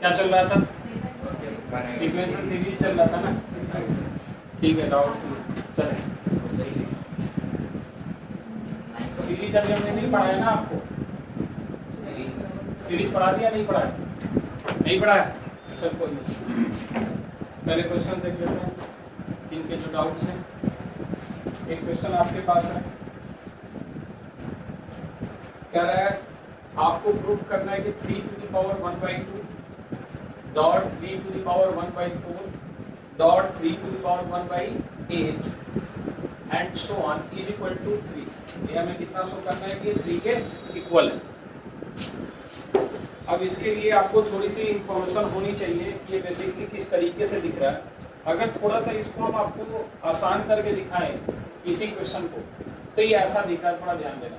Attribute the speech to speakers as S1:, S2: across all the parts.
S1: क्या चल रहा था? सीक्वेंशियल सीरीज चल रहा था ना। ठीक है, डाउट चले। सीरीज अभी हमने नहीं पढ़ाया ना आपको? सीरीज पढ़ा दिया नहीं पढ़ाया? नहीं पढ़ाया, चल कोई नहीं। पहले क्वेश्चन देख लेते हैं इनके जो डाउट्स हैं। एक क्वेश्चन आपके पास है, कह रहा है आपको प्रूफ करना है कि 3 to the power 1/2 dot 3 to the power 1/4 dot 3 to the power 1/8 and so on is equal to 3। ये हमें कितना शो करना है कि ये 3 के इक्वल है। अब इसके लिए आपको थोड़ी सी इंफॉर्मेशन होनी चाहिए कि ये बेसिकली किस तरीके से दिख रहा है। अगर थोड़ा सा इसको हम आपको आसान करके दिखाएं इसी क्वेश्चन को, तो ये ऐसा दिख रहा है, थोड़ा ध्यान देना।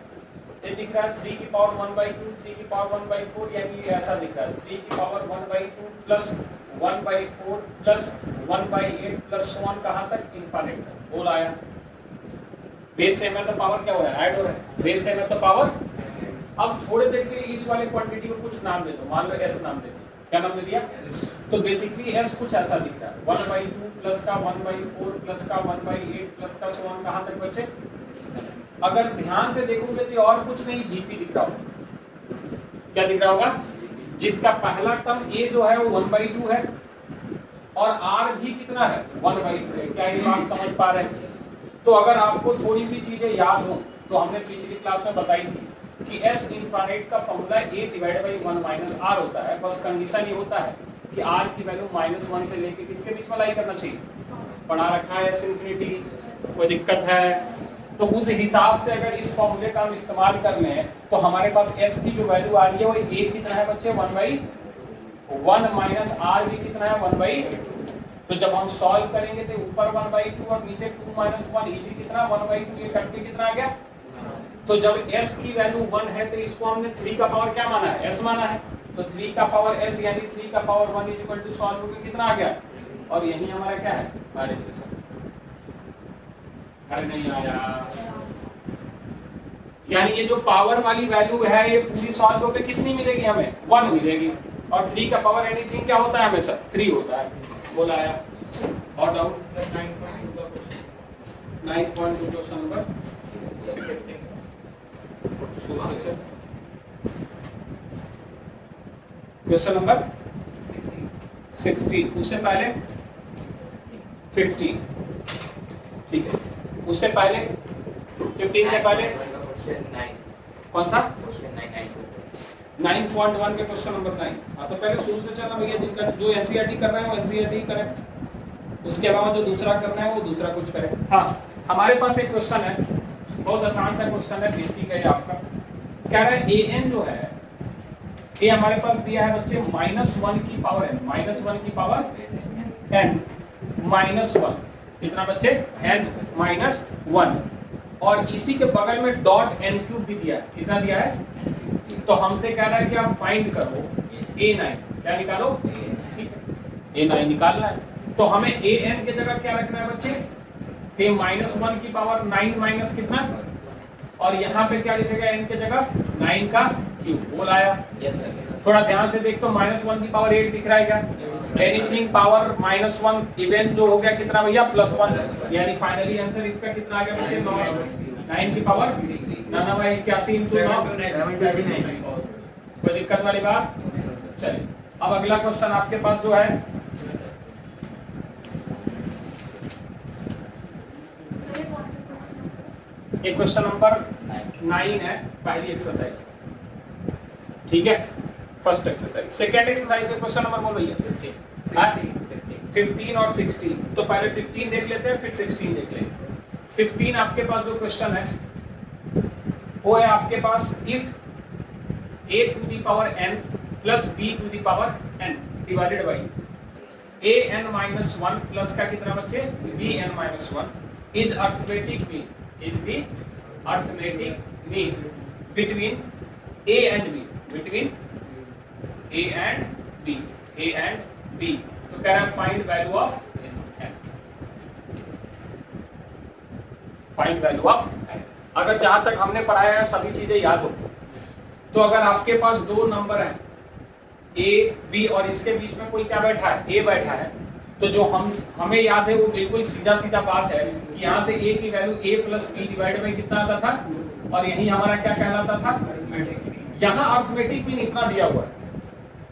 S1: ये दिख रहा है 3 की पावर 1/2 3 की पावर 1/4, यानी ये ऐसा दिख रहा है 3 की power 1/2 plus 1/4 plus 1/8 plus so on कहां तक? इनफिनिट तक। बोल आया। बेस सेम है तो पावर क्या हो रहा है? ऐड हो रहा है। बेस सेम है तो पावर। अब थोड़ी देर के लिए इस वाले क्वांटिटी को कुछ नाम दे दो, मान लो s नाम दे दिया। क्या नाम दे दिया? तो बेसिकली s कुछ ऐसा दिख रहा है 1/2 प्लस का 1/4 प्लस का 1/8 प्लस का सो ऑन कहां तक बचे? अगर ध्यान से देखोगे तो और कुछ नहीं, जीपी दिख रहा होगा। क्या दिख रहा होगा? जिसका पहला टर्म a जो है वो 1/2 है और r भी कितना है? 1/2 है। क्या ये बात समझ पा रहे हैं? तो अगर आपको थोड़ी सी चीजें याद हो तो हमने पिछली क्लास में बताई थी कि s इनफिनिट का फॉर्मूला a/1 माइनस r होता है। बस कंडीशन ये होता है कि r की वैल्यू -1 से लेके किसके बीच में लाई करना चाहिए? पढ़ा रखा है s इनफिनिटी, कोई दिक्कत है? तो उस हिसाब से अगर इस फॉर्मूले का हम इस्तेमाल कर लें तो हमारे पास s की जो वैल्यू आ रही है वो a कितना है बच्चे? 1/1 माइनस r भी कितना है? 1/। तो जब हम सॉल्व करेंगे तो ऊपर 1/2 और नीचे 2 - 1 ये भी कितना? 1/2। ये कट के कितना आ गया? तो जब s की वैल्यू 1 है तो इसको हमने 3 का पावर क्या माना है? s माना है। तो 3 का पावर s यानी 3 का power 1 is equal to solve होकर कितना आ गया? और यही हमारा क्या है? अरे नहीं आया। यानी ये जो पावर वाली वैल्यू है ये पूरी सॉल्व होकर कितनी मिलेगी हमें? 1 मिलेगी। और 3 का पावर एनीथिंग क्या होता है हमेशा? 3 होता है। बोला आया। और doubt 9.2 question number question number 16। उससे पहले 15। ठीक है, उससे पहले 15 से पहले कौन सा? 9.1 के क्वेश्चन नंबर 9। हाँ तो पहले शुरू से चलना भैया, जिनका जो एनसीईआरटी कर रहे हैं वो एनसीईआरटी करें, उसके अलावा जो दूसरा करना है वो दूसरा कुछ करें। हाँ, हमारे पास एक क्वेश्चन है, बहुत आसान सा क्वेश्चन है, बेसिक है आपका। कह रहा है an जो है ये हमारे पास दिया है बच्चे -1 की पावर n, -1 की पावर n -1 कितना बच्चे? n -1। और इसी के बगल में डॉट n³ भी दिया है। कितना दिया है? तो हमसे कह रहा है कि आप फाइंड करो a9। क्या निकालो? ठीक है, a9 निकालना है। तो हमें an की जगह क्या रखना है बच्चे? तो -1 की पावर 9 माइनस कितना? और यहाँ पे क्या लिखेगा n की जगह? 9 का क्यूब। बोल आया? Yes sir. थोड़ा ध्यान से देख तो -1 की पावर 8 दिख रहा है क्या? एनीथिंग पावर -1 इवन जो हो गया कितना भैया? +1। यानी फाइनली आंसर इसका कितना आ गया बच्चे? 9 की पावर 81 × 9। कोई दिक्कत वाली बात? चलिए अब अगला क्वेश्चन आपके पास जो है एक क्वेश्चन नंबर 9 है, पहली एक्सरसाइज। ठीक है, फर्स्ट एक्सरसाइज। सेकंड एक्सरसाइज का क्वेश्चन नंबर बोलो भैया। 15 और 16। तो पहले 15 देख लेते हैं फिर 16 देख लेंगे। 15 आपके पास जो क्वेश्चन है वो है आपके पास if a to the power n plus b to the power n divided by an minus 1 plus का कितना बच्चे? bn minus 1 is arithmetic mean, is the arithmetic mean between a and b, between a and b, a and b। तो कह रहा है find value of n, find value of n। अगर जहां तक हमने पढ़ाया है सभी चीजें याद हो तो अगर आपके पास दो नंबर हैं ए बी और इसके बीच में कोई क्या बैठा है, ए बैठा है। तो जो हमें याद है वो बिल्कुल सीधा सीधा बात है कि यहाँ से ए की value A plus B divide by कितना आता था, और यही हमारा क्या कहलाता था, यहाँ अर्थमेटिक मीन इतना दिया हुआ है।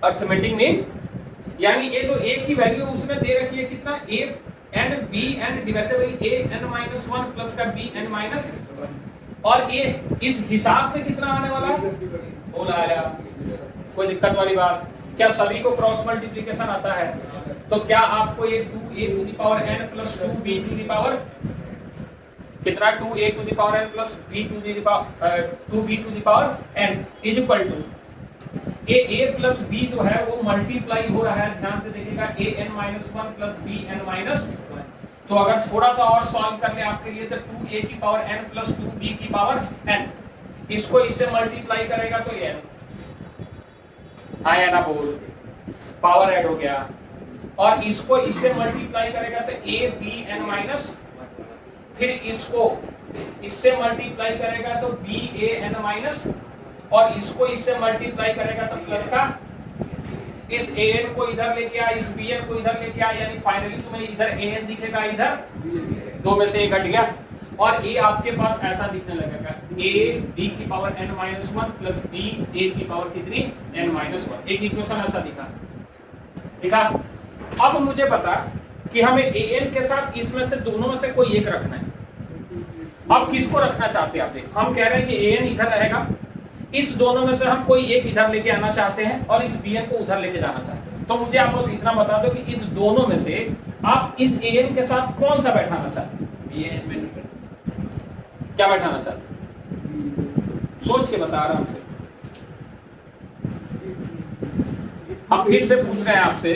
S1: अर्थमेटिक मीन यानी ये जो ए की वैल्यू उसमें दे रखी है कितना, A and B and divided by A N minus one plus का बी एन माइनस, और ये इस हिसाब से कितना आने वाला है, बोला आया। कोई दिक्कत वाली बात, क्या सभी को क्रॉस मल्टीप्लिकेशन आता है? तो क्या आपको ये 2a to the power n plus 2b to the power कितना, 2a to the power n plus b to the power 2b to the power n is equal to ये a प्लस b जो है वो multiply हो रहा है, ध्यान से देखिएगा, an minus one plus bn minus. तो अगर थोड़ा सा और सॉल्व करने आपके लिए तो 2a की पावर n प्लस 2b की पावर n, इसको इससे मल्टीप्लाई करेगा तो ये आया ना, बोल पावर ऐड हो गया, और इसको इससे मल्टीप्लाई करेगा तो a b n माइनस, फिर इसको इससे मल्टीप्लाई करेगा तो b a n माइनस, और इसको इससे मल्टीप्लाई करेगा तो प्लस का, इस an को इधर लेके आ, इस bn को इधर लेके आ, यानी फाइनली तुम्हें इधर an दिखेगा, इधर दो में से एक हट गया, और a आपके पास ऐसा दिखने लगेगा, a b की power n minus one plus b a की पावर कितनी n माइनस वन। एक इक्वेशन ऐसा दिखा। अब मुझे पता कि हमें an के साथ इसमें से दोनों में से कोई एक रखना है। अब किसको रखना चाहते हैं आप देख, हम कह रहे हैं कि an इधर रहेगा, इस दोनों में से हम कोई एक इधर लेके आना चाहते हैं और इस bn को उधर लेके जाना चाहते हैं। तो मुझे आप बस इतना बता दो कि इस दोनों में से आप इस an के साथ कौन सा बैठाना चाहते हैं, क्या बैठाना चाहते हैं, सोच के बता आराम से। हम फिर से पूछ रहे हैं आपसे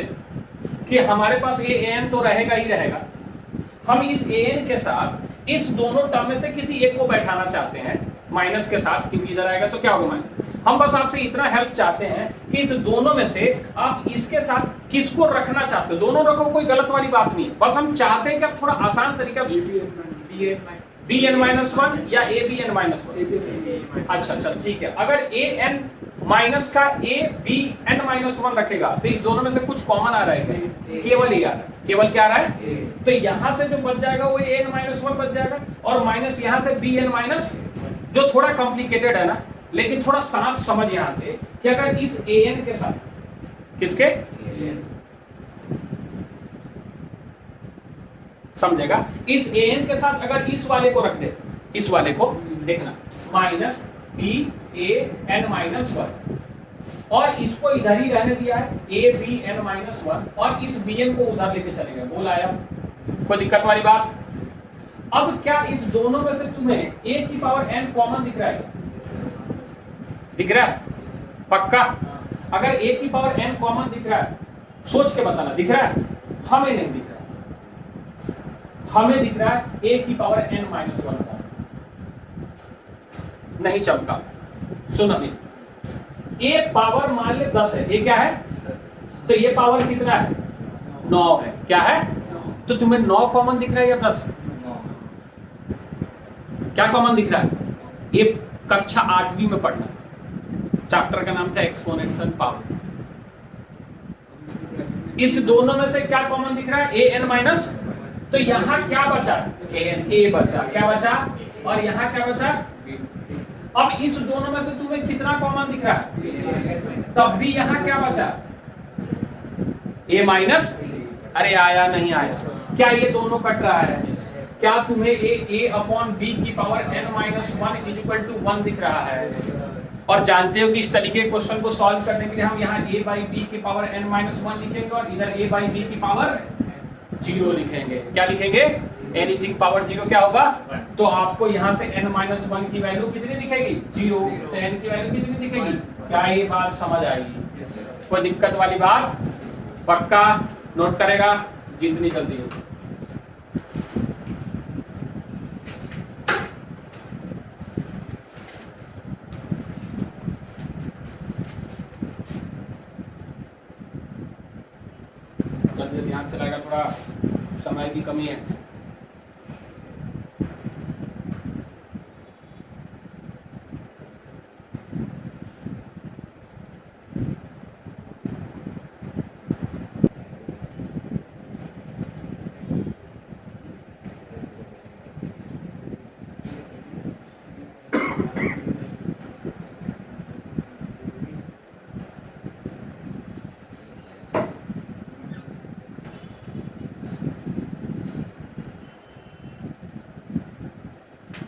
S1: कि हमारे पास ये an तो रहेगा ही रहेगा, हम इस an के साथ इस दोनों टर्म में से किसी एक को बैठाना चाहते हैं माइनस के साथ, क्योंकि इधर आएगा तो क्या होगा माइनस। हम बस आपसे इतना हेल्प चाहते हैं कि इस दोनों में से आप इसके साथ किसको रखना चाहते हो, दोनों रखो, कोई गलत वाली बात नहीं है, बस हम चाहते हैं कि आप थोड़ा आसान तरीका bn माइनस वन या abn माइनस वन। अच्छा ठीक है, अगर an माइनस का abn माइनस वन रखेगा तो इस दोनों में से कुछ कॉमन आ रहा है, केवल ही आ रहा है, केवल क्या आ रहा है, तो यहां से जो बच जाएगा वो an माइनस वन बच जाएगा, और माइनस यहां से bn माइनस, जो थोड़ा कॉम्प्लिकेटेड है ना, लेकिन थोड़ा साथ समझ यहां से कि अगर इस an के साथ किसके समझेगा, इस an के साथ अगर इस वाले को रख दे, इस वाले को देखना minus b a n minus one, और इसको इधर ही रहने दिया है a b n minus one, और इस bn को उधर लेके चले गए, बोल आया, कोई दिक्कत वाली बात। अब क्या इस दोनों में से तुम्हें a की पावर n कॉमन दिख रहा है, दिख रहा है पक्का? अगर a की पावर n कॉमन दिख रहा है, सोच के बताना, दिख रहा है? हमें नहीं दिख रहा, हमें दिख रहा है a की पावर n माइनस वन नहीं चमका। सुन अभी, a पावर मान ले 10 है, ये क्या है, तो ये पावर कितना है, 9 है, क्या है, तो तुम्हें 9 कॉमन दिख रहा है या 10, क्या कॉमन दिख रहा है? ये कक्षा 8वीं में पढ़ना, चैप्टर का नाम था एक्सपोनेंशियल पावर। इस दोनों में से क्या कॉमन दिख रहा है, an माइनस, तो यहाँ क्या बचा, a बचा, क्या बचा, और यहाँ क्या बचा। अब इस दोनों में से तुम्हें कितना कॉमन दिख रहा है, तब भी यहाँ क्या बचा, a माइनस, अरे आया नहीं आया, क्या ये दोनों कट रहा है, क्या तुम्हें a अपॉन b की power n minus one is equal to 1 दिख रहा है? और जानते हो कि इस तरीके के क्वेश्चन को सॉल्व करने के लिए हम यहाँ a बाई बी की पावर n माइनस वन लिखेंगे और इधर a बाई बी की पावर 0 लिखेंगे। क्या लिखेंगे, एनीथिंग पावर 0 क्या होगा, तो आपको यहाँ से n माइनस वन की वैल्यू कितनी दिखेगी, 0, तो n की वैल्यू कितनी दिखेगी, क्या ये बात समझ आएगी? कोई दिक्कत वाली बात, पक्का नोट करेगा जितनी जल्दी हो। ध्यान चलाएगा, थोड़ा समय की कमी है।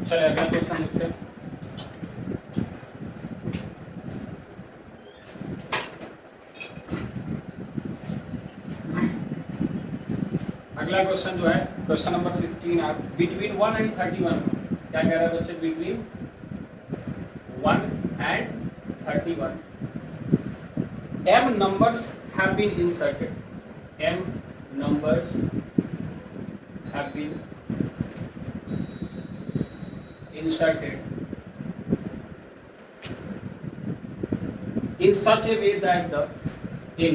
S1: चलिए अगला क्वेश्चन देखते हैं। अगला क्वेश्चन जो है क्वेश्चन नंबर 16 है बिटवीन 1 एंड 31। क्या कह रहा है बच्चे? Between 1 and 31 m numbers have been inserted. m numbers have been inserted in such a way that the in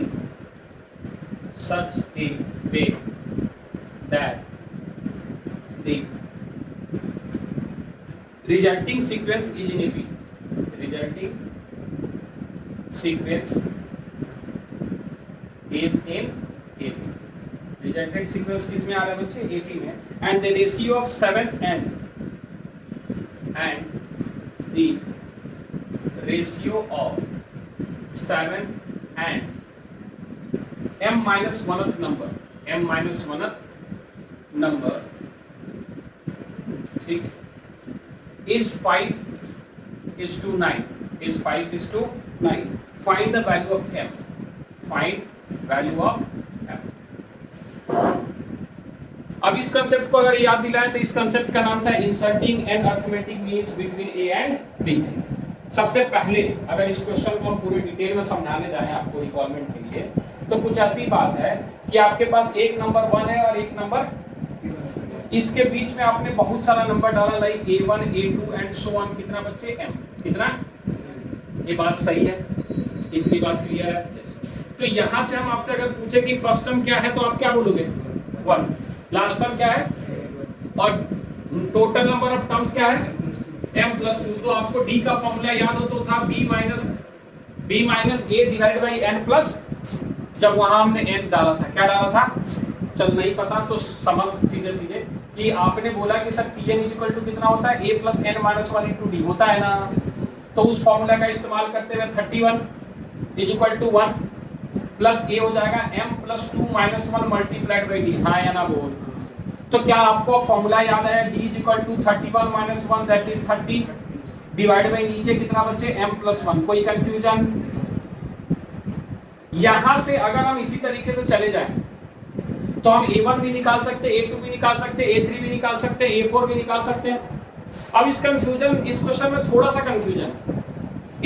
S1: such a way that the resulting sequence is in AP. Resulting sequence is in AP. Resultant sequence किसमें आ रहा है बच्चे? AP में. And the ratio of 7 and the ratio of 7th and m minus 1th number, m minus 1th number, ठीक, is 5:9. Is 5:9. Find the value of m. Find value of m. अब इस concept को अगर याद दिलाएं तो इस concept का नाम था inserting an arithmetic means between A and B. सबसे पहले अगर इस क्वेश्चन को हम पूरी डिटेल में समझाने जाएं आपको रिकॉलमेंट के लिए, तो कुछ ऐसी बात है कि आपके पास एक नंबर 1 है और एक नंबर, इसके बीच में आपने बहुत सारा नंबर डाला like a1 a2 and so on. कितना बच्चे? m। कितना? ये बात सही है, इतनी बात क्लियर है। तो यहां से हम आपसे अगर पूछे कि फर्स्ट टर्म क्या है तो आप क्या बोलोगे? 1। लास्ट टर्म क्या है? और टोटल नंबर ऑफ टर्म्स क्या है? m+2। तो आपको d का फॉर्मूला याद हो तो था b minus a divide by n plus, जब वहां हमने n डाला था, क्या डाला था? चल नहीं पता तो समझ सीधे कि आपने बोला कि सर Tn इक्वल टू कितना होता है? a plus n minus 1 into D होता है ना। तो उस फॉर्मूला का इस्तेमाल करते हुए 31 is equal to 1 plus a हो जाएगा m plus 2 minus 1 multiplied by D. हाँ या ना बोल? तो क्या आपको फॉर्मूला याद है? d is equal to 31 minus 1 that is 30 divide by नीचे कितना बच्चे? m plus 1। कोई कंफ्यूजन? यहां से अगर हम इसी तरीके से चले जाएं तो हम a1 भी निकाल सकते हैं, a2 भी निकाल सकते हैं, a3 भी निकाल सकते हैं, a4 भी निकाल सकते हैं। अब इस क्वेश्चन में थोड़ा सा कंफ्यूजन।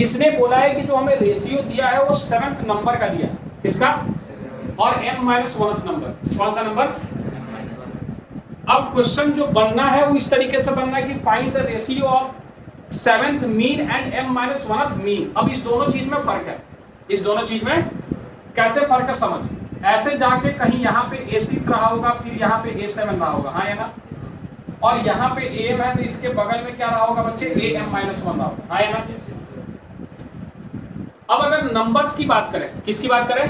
S1: इसने बोला है कि जो हमें रेशियो दिया है वो 7th नंबर का दिया। किसका? और m माइनस 1th नंबर। कौन सा नंबर? अब क्वेश्चन जो बनना है वो इस तरीके से बनना है कि find the ratio of 7th mean and m minus 1th mean. अब इस दोनों चीज में फर्क है। इस दोनों चीज में कैसे फर्क है समझ। ऐसे जाके कहीं यहाँ पे a6 रहा होगा, फिर यहाँ पे a7 रहा होगा, हाँ या ना? और यहाँ पे am है तो इसके बगल में क्या रहा होगा बच्चे? am माइनस 1 रहा होगा, हाँ या ना? अब अगर नंबर्स की बात करें, किसकी बात करें?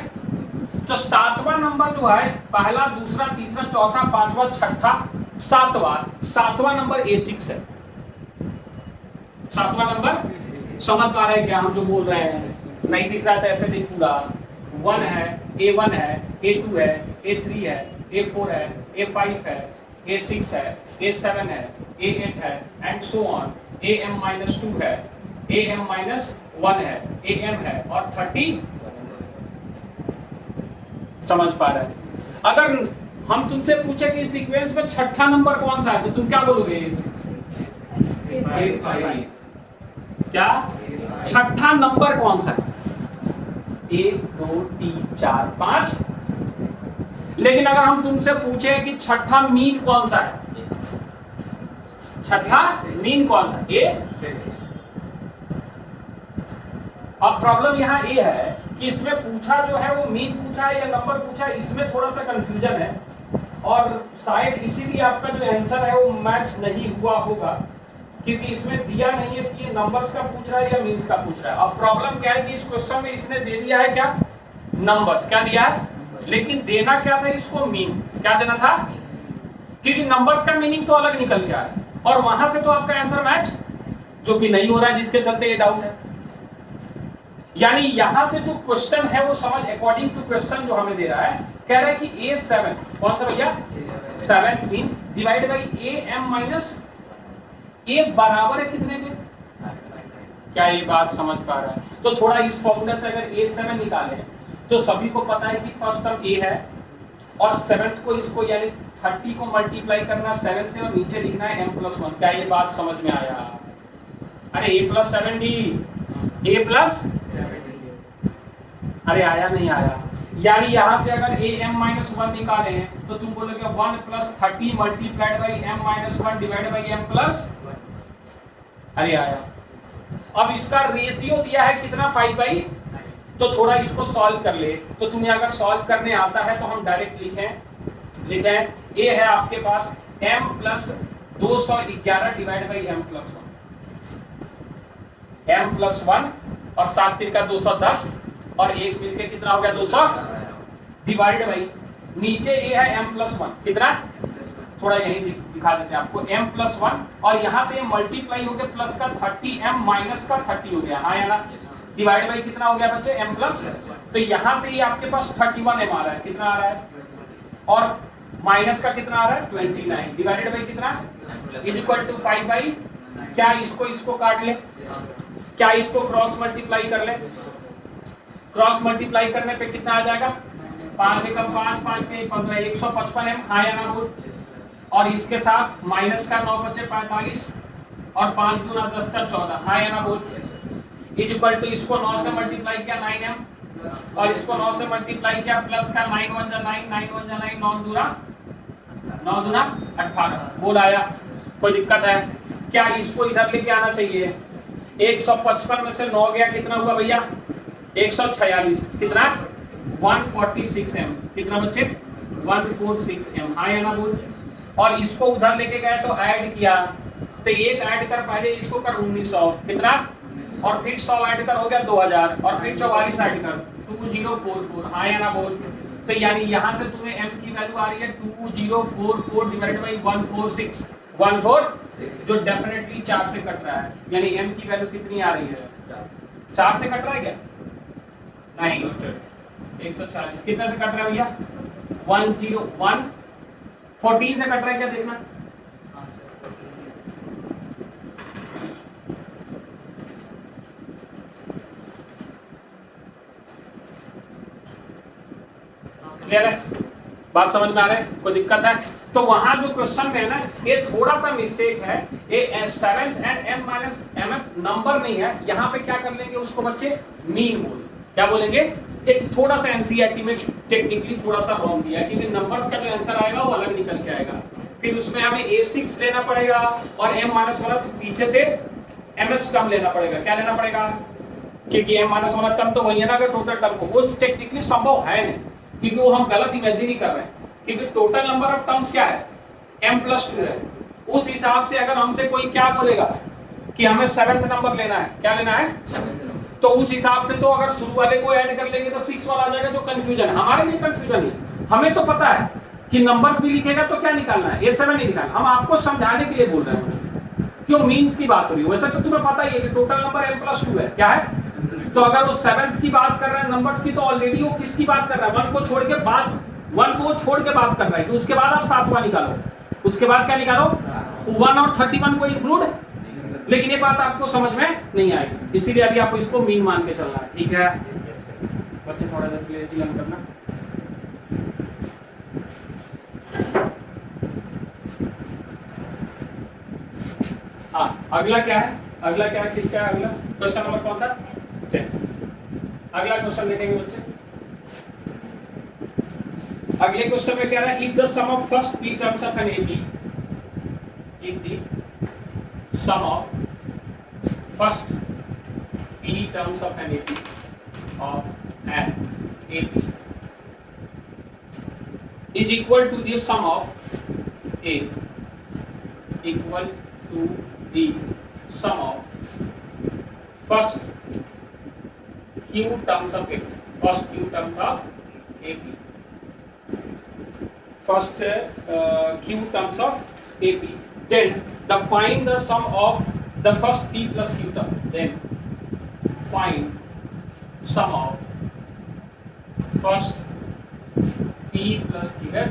S1: तो 7वां नंबर जो है, पहला, दूसरा, तीसरा, चौथा, पांचवा, छठा, सातवां नंबर a6 है। 7वां नंबर समझ पा रहे हैं क्या हम जो बोल रहे हैं? नहीं दिख रहा था ऐसे देख पूरा। 1 है, a1 है, a2 है, a3 है, a4 है, a5 है, a6 है, a7 है, a8 है and so on. am minus 2 है, am माइनस 1 है, am है और 30 समझ पा रहे हैं। अगर हम तुमसे पूछे कि सीक्वेंस में छठा नंबर कौन सा है तो तुम क्या बोलोगे? a5। क्या छठा नंबर कौन सा है? 1 2 3 4 5। लेकिन अगर हम तुमसे पूछे कि छठा मीन कौन सा है? छठा मीन कौन सा? ए। अब प्रॉब्लम यहाँ ये है कि इसमें पूछा जो है वो मीन पूछा है या नंबर पूछा है, इसमें थोड़ा सा कंफ्यूजन है और शायद इसीलिए आपका जो आंसर है वो मैच नहीं हुआ होगा, क्योंकि इसमें दिया नहीं है कि ये नंबर्स का पूछ रहा है या मीन्स का पूछ रहा है। अब प्रॉब्लम क्या है कि इस क्वेश्चन में इसने दे दिया है क्या? नंबर्स। क्या दिया है? लेकिन देना क्या था इसको? मीन। क्या देना था? क्योंकि नंबर्स का मीनिंग तो अलग निकल के आ रहा है और वहां से तो आपका आंसर मैच जो कि नहीं हो रहा है, जिसके चलते ये डाउट है। यानी यहां से जो क्वेश्चन है वो समझ अकॉर्डिंग टू क्वेश्चन जो हमें दे रहा है, कह रहा है कि a7 कौन सा भैया? 7th mean divide by am minus. A बराबर है कितने के? क्या ये बात समझ पा रहा है? तो थोड़ा इस फॉर्मूला से अगर A7 निकाले तो सभी को पता है कि फर्स्ट टर्म A है और सेवेंथ को इसको यानी 30 को मल्टीप्लाई करना 7 से और नीचे लिखना है m+1। क्या ये बात समझ में आया? अरे A+7D, A+7D, अरे आया नहीं आया? यानी यहां से अगर am-1 निकाले हैं तो तुम बोलोगे 1 + 30 multiplied by m-1 divide by m+, अरे आया। अब इसका रेशियो दिया है कितना? 5/9। तो थोड़ा इसको सॉल्व कर ले। तो तुम्हें अगर सॉल्व करने आता है तो हम डायरेक्ट लिखें ये है आपके पास m+211 divide by m+1, m+1 और 7 तिरका 210 और 1 मिलके कितना हो गया? 200 डिवाइड बाई नीचे ये है m+1 कितना? थोड़ा यही दिखा देते हैं आपको, m+1 और यहाँ से मल्टीप्लाई हो गया प्लस का 30 m माइनस का 30 हो गया, हाँ या ना? डिवाइड बाई कितना हो गया बच्चे? m+, तो यहाँ से ये आपके पास 31 m आ रहा है, कितना आ रहा है? और माइनस का कितना आ रहा है? 29 डिवाइडेड बाई कितना? = 5/, क्या इसको काट ले? क्या इसको क्रॉस मल्टीप्लाई कर ले? क्रॉस मल्टीप्लाई करने पे कितना आ जाएगा? 5 एकम 5, 5 3 15, 155 m, हाँ या ना बोल? और इसके साथ माइनस का 9 बचे 45 और 5 दूना 10 4 14, हाँ या ना बोल? = इसको 9 से मल्टीप्लाई किया 9m और इसको 9 से मल्टीप्लाई किया प्लस का 9 1 जा 9, 9 1 जा 9, 9 दूना 18, बोल आया? कोई दिक्कत है क्या? इसको इधर लेके आना चाहिए। 155 में से 9 गया, कितना हुआ भैया? 146, कितना? 146 m, कितना बच्चे? 146 m, हाँ या ना बोल? और इसको उधर लेके गए तो ऐड किया, तो एक ऐड कर, पहले इसको कर 1900, कितना? और फिर 100 ऐड कर हो गया 2000 और फिर 44 ऐड कर 2044, हाँ या ना बोल? तो यानी यहाँ से तुम्हें m की वैल्यू आ रही है 2044 डिवाइडेड बाई 146, 14 जो डेफिनेटली 4 से कट रहा है, यानी m की वैल्यू कितनी आ रही है? 4 से कट रहा है क्या? नहीं, 140 कितना से कट रहा है भैया? 101 14 से कट रहा है क्या? देखना क्लियर है? बात समझ में आ रहा है? कोई दिक्कत है? तो वहां जो क्वेश्चन में है ना, ये थोड़ा सा मिस्टेक है, ये 7th एंड m-mth नंबर नहीं है, यहाँ पे क्या कर लेंगे उसको बच्चे? मीन बोल, क्या बोलेंगे? एक थोड़ा सा एनसीईआरटी में टेक्निकली थोड़ा सा रॉन्ग दिया है, क्योंकि नंबर्स का जो आंसर आएगा वो अलग निकल के आएगा, फिर उसमें हमें A6 लेना पड़ेगा और m-1 पीछे से mth टर्म लेना पड़ेगा। क्या लेना पड़ेगा? क्योंकि m-1 टर्म तो वही है ना, अगर टोटल टर्म को, वो टेक्निकली संभव है नहीं, क्योंकि वो हम गलत इमेजिन ही कर रहे हैं, क्योंकि टोटल नंबर ऑफ टर्म्स क्या है? m+2 है। उस हिसाब से अगर हमसे कोई क्या बोलेगा कि हमें 7th नंबर लेना है, क्या लेना है? तो उस हिसाब से तो अगर शुरू वाले को ऐड कर लेंगे तो 6 वाला आ जाएगा, जो कंफ्यूजन है। हमारे लिए कंफ्यूजन है, हमें तो पता है कि नंबर्स भी लिखेगा तो क्या निकालना है? A7 नहीं निकालना, हम आपको समझाने के लिए बोल रहे हैं, क्यों मीन्स की बात हो रही है। वैसे तो तुम्हें पता ही है कि टोटल नंबर m+2 है, क्या है? तो अगर वो 7th की बात कर रहे हैं नंबर्स की, तो ऑलरेडी वो किसकी बात कर रहा है? 1 को छोड़ के बात कर रहा है कि उसके बाद आप 7वां निकालो, उसके बाद क्या निकालो? 1 और 31 को इंक्लूड, लेकिन ये बात आपको समझ में नहीं आएगी, इसीलिए अभी आपको इसको मीन मान के चलना है, ठीक है बच्चे? थोड़ा देर के लिए ऐसे करना। हाँ, अगला क्या है? किसका है अगला क्वेश्चन? नंबर कौन सा? 10। अगला क्वेश्चन देखेंगे बच्चे। अगले क्वेश्चन में क्या है? If the sum of first p terms of an AP, if the sum of first p terms of an AP is equal to the sum of first q terms of AP, first q terms of AP, then find the sum of the first p plus q term, then find sum of first p plus q है।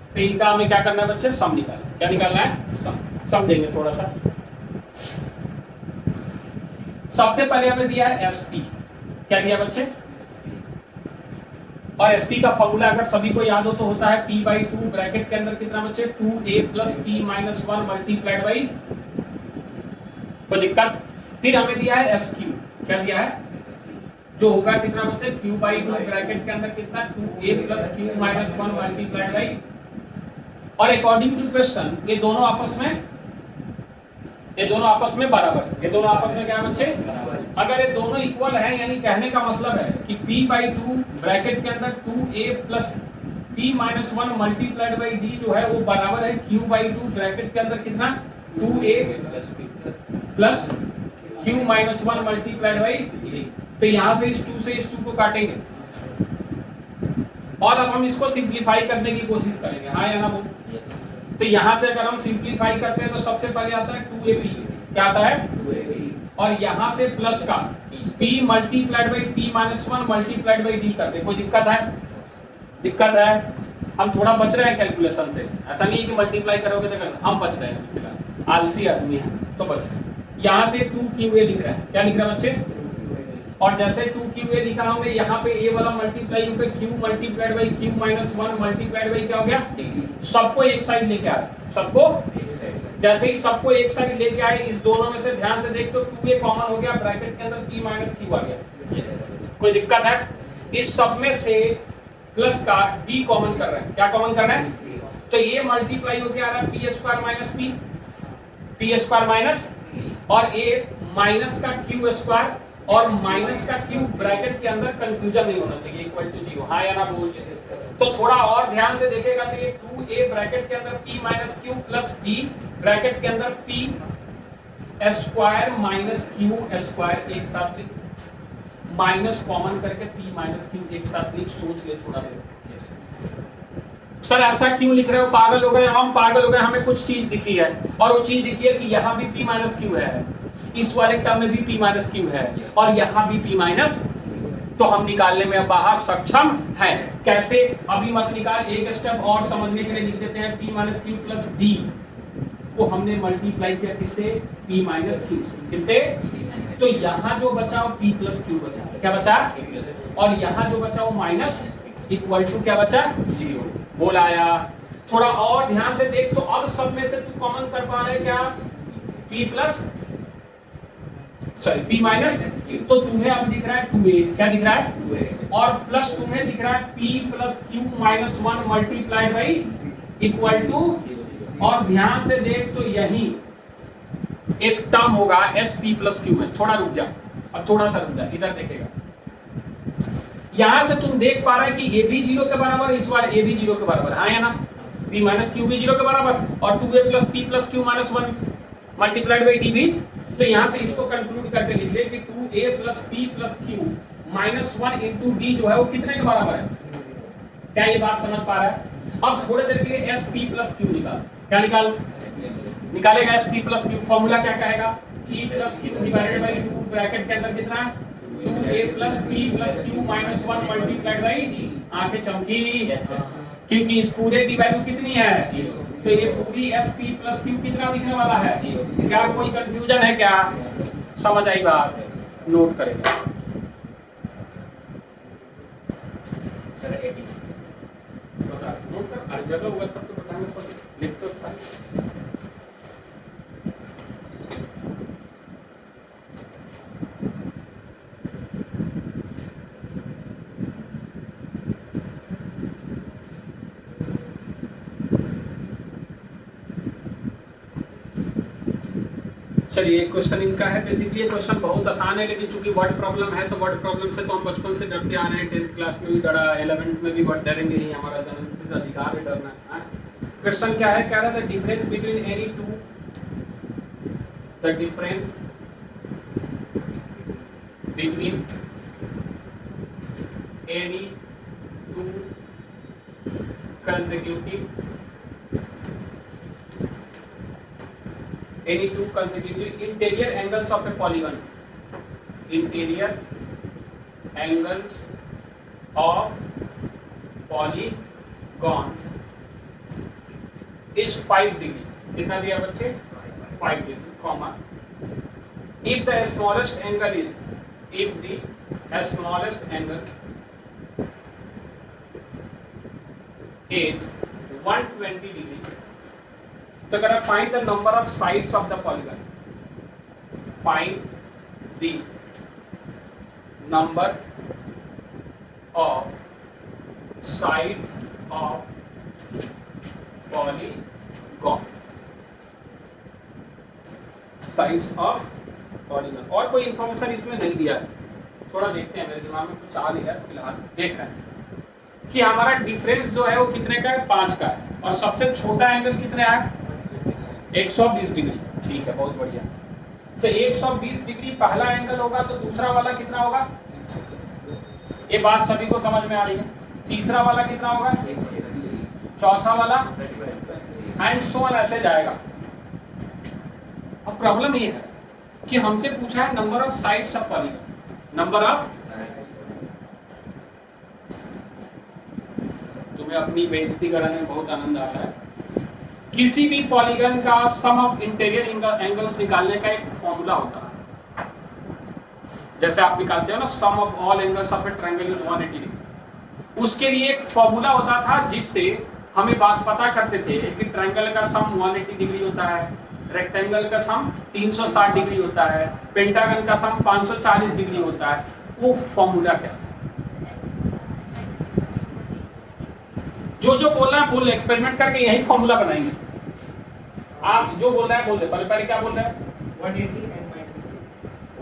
S1: तो इनका हमें क्या करना है बच्चे? सम निकालना है। क्या निकालना है? सम। समझेंगे थोड़ा सा। सबसे पहले हमें दिया है एसपी, क्या दिया बच्चे, और एसपी का फॉर्मूला अगर सभी को याद हो तो होता है p/2 ब्रैकेट के अंदर कितना बच्चे 2a + p-1 मल्टीप्लाइड बाई, कोई दिक्कत। फिर हमें दिया है एसq, क्या दिया है, जो होगा कितना बच्चे q/2 ब्रैकेट के अंदर कितना 2a + q-1 मल्टीप्लाइड बाई, और अकॉर्डिंग टू क्वेश्चन ये दोनों आपस में बराबर, ये दोनों आपस में क्या बच्चे, अगर ये दोनों इक्वल है यानी कहने का मतलब है कि p/2 ब्रैकेट के अंदर 2a + p-1 multiplied by d जो है वो बराबर है q/2 ब्रैकेट के अंदर कितना 2a + q-1 multiplied by d। तो यहां से इस 2 से इस 2 को काटेंगे और अब हम इसको सिंपलीफाई करने की कोशिश करेंगे, हाँ या ना बोल। तो यहां से अगर हम सिंपलीफाई करते हैं तो सबसे पहले आता है 2ab, क्या आता है 2ab, और यहां से प्लस का p multiplied by p-1 multiplied by d करते हैं। कोई दिक्कत है, दिक्कत है, हम थोड़ा बच रहे हैं कैलकुलेशन से, ऐसा नहीं है कि मल्टीप्लाई करोगे तो करना, हम बच रहे हैं फिलहाल, आलसी आदमी है तो बच रहे हैं। यहां से 2qa लिख रहा है, क्या लिख रहा है बच्चे, और जैसे 2qa लिखा हमने यहाँ पे a वाला मल्टीप्लाई होकर q multiplied by q-1 multiplied by क्या हो गया, सबको एक साइड लेके आए, सबको जैसे ही सबको एक साइड लेके आए, इस दोनों में से ध्यान से देख तो 2a कॉमन हो गया, ब्रैकेट के अंदर p-q आ गया। कोई दिक्कत है, इस सब में से प्लस का d कॉमन कर रहे हैं, क्या कॉमन कर रहे हैं, तो ये मल्टीप्लाई होके आ रहा है p² माइनस और a माइनस का q² और माइनस का q ब्रैकेट के अंदर कंफ्यूजन नहीं होना चाहिए, इक्वल टू 0, हाँ या ना बोल। तो थोड़ा और ध्यान से देखेगा तो ये 2a ब्रैकेट के अंदर p-q प्लस d ब्रैकेट के अंदर p² माइनस q² एक साथ लिख, माइनस कॉमन करके p-q एक साथ लिख, सोच ले थोड़ा देर। सर ऐसा क्यों लिख रहे हो, पागल हो गए, हम पागल हो गए, हमें कुछ चीज दिखी है और वो चीज दिखी है कि यहाँ भी p-q है, इस वाले टर्म में भी p-q है और यहाँ भी p-, तो हम निकालने में अब बाहर सक्षम हैं। कैसे, अभी मत निकाल, एक स्टेप और समझने के लिए लिख देते हैं p-q प्लस d को हमने मल्टीप्लाई किया किससे, p-q, किससे, तो यहाँ जो बचा वो p प्लस q बचा, क्या बचा, और यहाँ जो बचा वो माइनस इक्वल टू क्या बचा 0, बोला आया। थोड़ा और ध्यान से देख तो अब सब में से तू कॉमन कर पा रहे क्या, p प्लस p-, तो तुम्हें अब दिख रहा है 2a, क्या दिख रहा है 2a, और प्लस तुम्हें दिख रहा है p + q-1 multiplied by equal to, और ध्यान से देख तो यही एक टर्म होगा sp + q में, थोड़ा रुक जा, अब थोड़ा सा रुक जा, इधर देखेगा, यहां से तुम देख पा रहा है कि a भी 0 के बराबर, इस बार a भी 0 के बराबर, हाँ या ना, p-q भी 0 के बराबर और 2a + p + q-1 multiplied by d भी, तो यहां से इसको कंक्लूड करके लिख ले कि 2a + p + q -1 * d जो है वो कितने के बराबर है, क्या ये बात समझ पा रहा है। अब थोड़ी देर के लिए sp + q निकाल, क्या निकालेगा sp + q, फॉर्मूला क्या कहेगा, p + q divided by 2 bracket के अंदर कितना 2a + p + q-1 multiplied by, आंखें चमकी, क्योंकि इस पूरे की वैल्यू कितनी है, तो ये पूरी sp + q कितना दिखने वाला है, क्या कोई कंफ्यूजन है क्या, समझ आई बात, नोट करेगा बता, नोट कर, हर जगह होगा तब तो बताएंगे, पर लिख तो था। चलिए एक क्वेश्चन इनका है, बेसिकली ये क्वेश्चन बहुत आसान है, लेकिन चूंकि वर्ड प्रॉब्लम है तो वर्ड प्रॉब्लम से तो हम बचपन से डरते आ रहे हैं, 10th क्लास में भी डरा, 11th में भी डरेंगे ही, हमारा जन्मसिद्ध अधिकार है डरना। क्वेश्चन क्या है, कह रहा था difference between any two, the difference between any two consecutive interior angles of a polygon, interior angles of polygon is 5 degree, कितना दिया बच्चे 5 degree comma if the smallest angle is if the smallest angle is 120 degree, so gonna find the number of sides of the polygon. Find the number of sides of polygon. Sides of polygon. और कोई information इसमें नहीं दिया है, थोड़ा देखते हैं, मेरे दिमाग में कुछ आ रही है फिलहाल देख रहे हैं कि हमारा डिफरेंस जो है वो कितने का है, 5 का है, और सबसे छोटा एंगल कितने है, 120 डिग्री। ठीक है, बहुत बढ़िया। तो 120 डिग्री पहला एंगल होगा, तो दूसरा वाला कितना होगा, ये बात सभी को समझ में आ रही है। तीसरा वाला कितना होगा, चौथा वाला, एंड सो ऑन, ऐसे जाएगा। अब प्रॉब्लम ये है कि हमसे पूछा है number of sides of polygon, number of, तुम्हें अपनी बेइज्जती कराने में बहुत आनंद आता है। किसी भी पॉलीगन का सम ऑफ इंटीरियर एंगल्स निकालने का एक फॉर्मूला होता है, जैसे आप निकालते हो ना sum of all angles of a triangle in 180 degree. उसके लिए एक फॉर्मूला होता था जिससे हमें बात पता करते थे कि ट्रायंगल का सम 180 डिग्री होता है, रेक्टेंगल का सम 360 डिग्री होता है, पेंटागन का सम 540 डिग्री होता है। वो फॉर्मूला क्या है? जो बोल रहा है बोल, एक्सपेरिमेंट करके यही फॉर्मूला बनाएंगे। आप जो बोल रहा है बोल दे, पहले क्या बोल रहा है,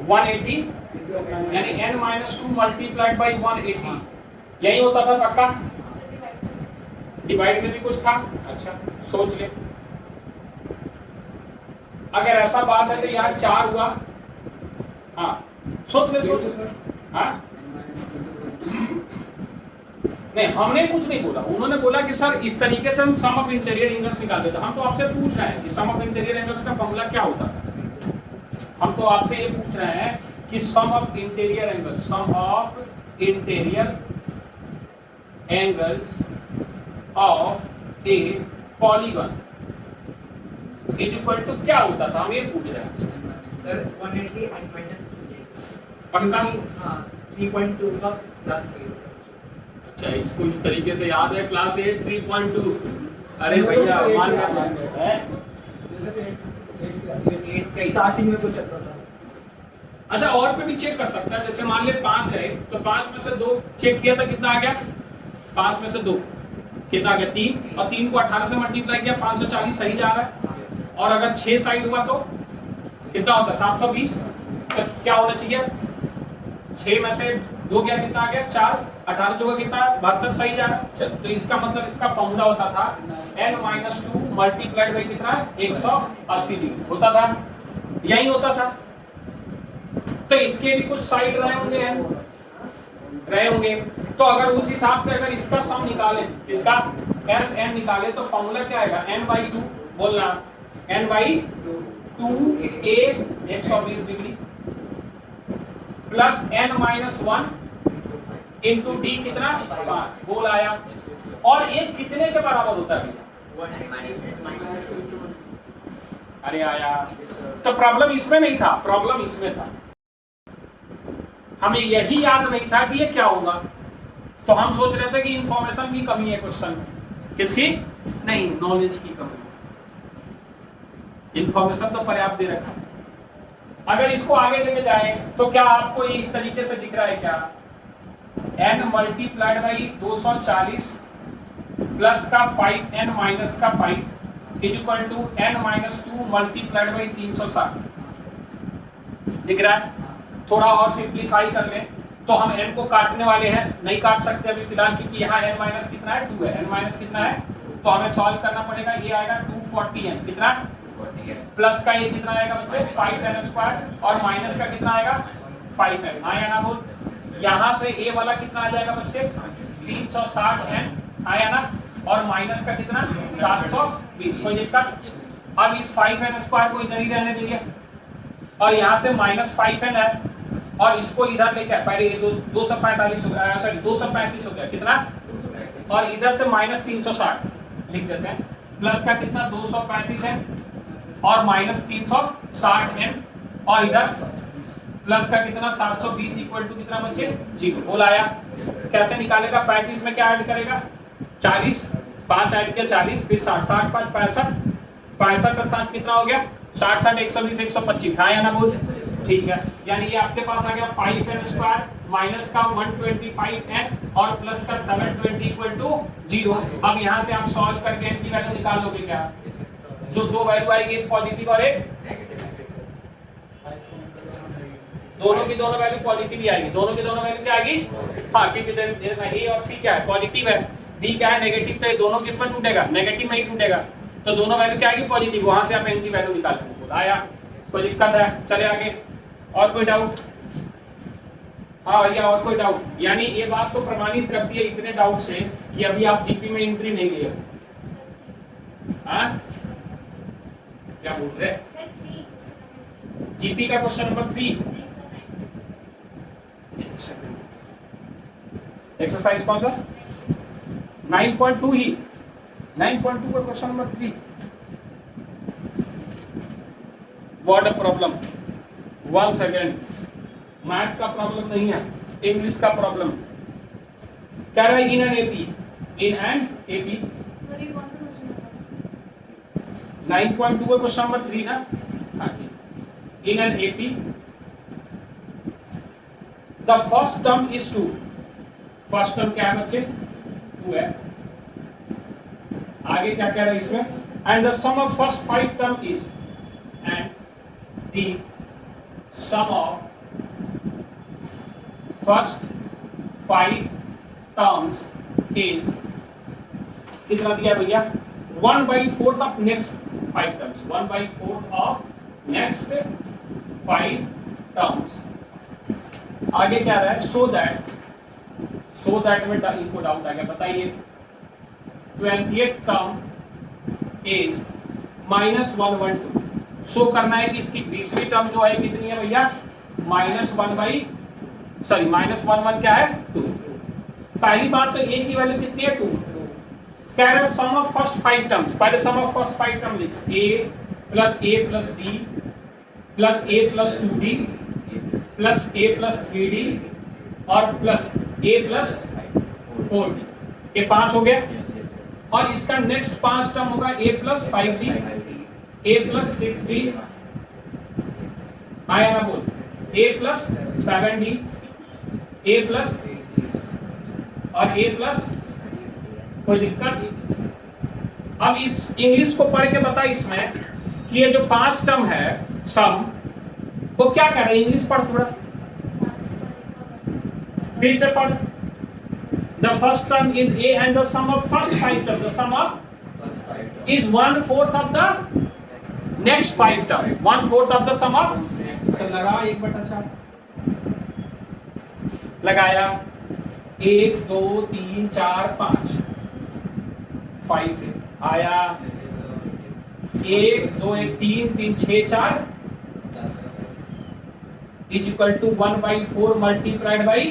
S1: 180 यानी n-2 मल्टीप्लाइड बाई 180, यही होता था पक्का? डिवाइड में भी कुछ था? अच्छा सोच ले, अगर ऐसा बात है तो यहाँ 4 हुआ। हाँ सोच ले हाँ नहीं, हमने कुछ नहीं बोला, उन्होंने बोला कि सर इस तरीके से हम सम ऑफ इंटीरियर एंगल्स निकालते थे। हम तो आपसे पूछ रहे हैं कि सम ऑफ इंटीरियर एंगल्स का फॉर्मूला क्या होता था। हम तो आपसे ये पूछ रहे हैं कि sum of interior angles, sum of interior angles of a polygon is equal to क्या होता था, हम ये पूछ रहे हैं
S2: सर। 180 एंड माइनस 3.2 का प्लस 8। अच्छा,
S1: इसको इस तरीके से याद है, क्लास 8 3.2। अरे भैया मान गए
S2: स्टार्टिंग में तो चलता था।
S1: अच्छा और पे भी चेक कर सकता है, जैसे मान ले 5 है तो 5 में से 2 चेक किया था, कितना आ गया, 5 में से 2 कितना आ गया, 3, और 3 को 18 से मल्टीप्लाई किया, 540 सही जा रहा है। और अगर 6 साइड हुआ तो कितना होता है, 720। तो क्या होना चाहिए, 6 में से 2 गया, कितना आ गया, 4, 18 जो का कितना, 72 सही जा रहा है। तो इसका मतलब इसका फॉर्मूला होता था n-2 मल्टीप्लाइड बाई कितना, 180 डिग्री होता था, यही होता था। तो इसके भी कुछ साइड रहे होंगे। तो अगर उस हिसाब से अगर इसका सम निकालें, इसका SN निकाले, तो फॉर्मूला क्या आएगा, n/2 बोलना, n/2 a 120 degree plus n-1 into d कितना, 5 बोल आया। और एक कितने के बराबर होता है, अरे आया। तो प्रॉब्लम इसमें नहीं था, प्रॉब्लम इसमें था, हमें यही याद नहीं था कि ये क्या होगा। तो हम सोच रहे थे कि इंफॉर्मेशन की कमी है क्वेश्चन में, किसकी, नहीं नॉलेज की कमी। इंफॉर्मेशन तो पर्याप्त दे रखा है। अगर इसको आगे लेके जाए तो क्या आपको ये इस तरीके से दिख रहा है क्या, n मल्टीप्लाइड बाई 240 प्लस का 5n माइनस का 5 is equal to n-2 multiplied by 360 दिख रहा है। थोड़ा और सिंप्लीफाई कर लें तो हम n को काटने वाले हैं, नहीं काट सकते अभी फिलहाल, क्योंकि यहाँ n माइनस कितना है, 2 है, n माइनस कितना है, तो हमें सॉल्व करना पड़ेगा। ये आएगा 240n, कितना प्लस का ये कितना आएगा बच्चे, 5n² और माइनस का कितना आएगा, 5n। आया ना बोल, यहाँ से a वाला कितना आ जाएगा बच्चे, 360n आया ना, और माइनस का कितना, 720। कोई दिक्कत? अब इस 5n² को इधर ही रहने देंगे, और यहाँ से -5n है, और इसको इधर लेके पहले ये 245 हो गया, सॉरी 235 हो गया, कितना, और इधर से -360 लिख देते हैं, प्लस का कितना 235 है, और माइनस 360 n और इधर प्लस का कितना 720 इक्वल टू कितना बचे 0। बोल आया। कैसे निकालेगा? 35 में क्या ऐड करेगा? 40, 5 ऐड किया 40, फिर 60, 60 5 65, 65 और 60 कितना हो गया? 60 60 120 125। हाँ या ना बोल? ठीक है, यानी ये आपके पास आ गया 5n स्क्वायर माइनस का 125n और प्लस का 720 इक्वल टू 0। अब यहाँ से आप सॉल्व करके n की वैल्यू निकाल लोगे क्या? जो दो वैल्यू आएगी, एक पॉजिटिव और एक दोनों की दोनों वैल्यू पॉजिटिव ही आएगी। दोनों की दोनों वैल्यू क्या आएगी? हाँ, क्योंकि ए और सी क्या है? पॉजिटिव है, बी क्या है? नेगेटिव। तो ये दोनों किसमें टूटेगा? नेगेटिव में ही टूटेगा। तो दोनों वैल्यू क्या आएगी? पॉजिटिव। वहां से आप एन की वैल्यू निकाल लो। आया? कोई दिक्कत है? चले आगे। और कोई डाउट? हाँ भैया, और कोई डाउट? यानी ये बात तो प्रमाणित करती है इतने डाउट से कि अभी आप जीपी में एंट्री नहीं लिए। हाँ, क्या बोल रहे? जीपी का क्वेश्चन नंबर 3 एक्सरसाइज कौन सा? 9.2 ही 9.2 का question number 3। What a problem. 1 second, math का प्रॉब्लम नहीं है, इंग्लिश का प्रॉब्लम। कह रहा है in an AP, in an AP 9.2 का क्वेश्चन नंबर 3 ना। In an AP the first term is 2। First term क्या है बच्चे? 2 है। आगे क्या कह रहा है इसमें? And the sum of first 5 term is, and the sum of first 5 terms is कितना दिया भैया? 1/4 of next 5 terms. 1/4 of next 5 terms. आगे क्या रहा है? सो दैट में इनको डाउट आ गया। बताइए 20th टर्म इज -112। शो करना है कि इसकी 20वीं टर्म जो है कितनी है भैया? -1 क्या है? 2। पहली बात तो a की वैल्यू कितनी है? 2। कह रहा है सम ऑफ फर्स्ट 5 टर्म्स। पहले सम ऑफ फर्स्ट 5 टर्म लिख, a plus d plus a plus 2d plus a plus 3d और प्लस a प्लस 4d। ये 5 हो गया। और इसका नेक्स्ट 5 टर्म होगा a plus 5d, a plus 6d, आया ना बोल? a plus 7d, a plus और a प्लस। कोई दिक्कत? अब इस इंग्लिश को पढ़ के बता इसमें कि ये जो 5 टर्म है सम, वो क्या कर रहा है? इंग्लिश पढ़ थोड़ा, फिर से पढ़। The first term is a and the sum of first 5 terms, the sum of is 1/4 of the next 5 terms, 1/4 of the sum of। तो लगा 1/4 लगाया 1 2 3 4 5 5 आया 1 2 1 3 3 6 4 is equal to 1/4 multiplied by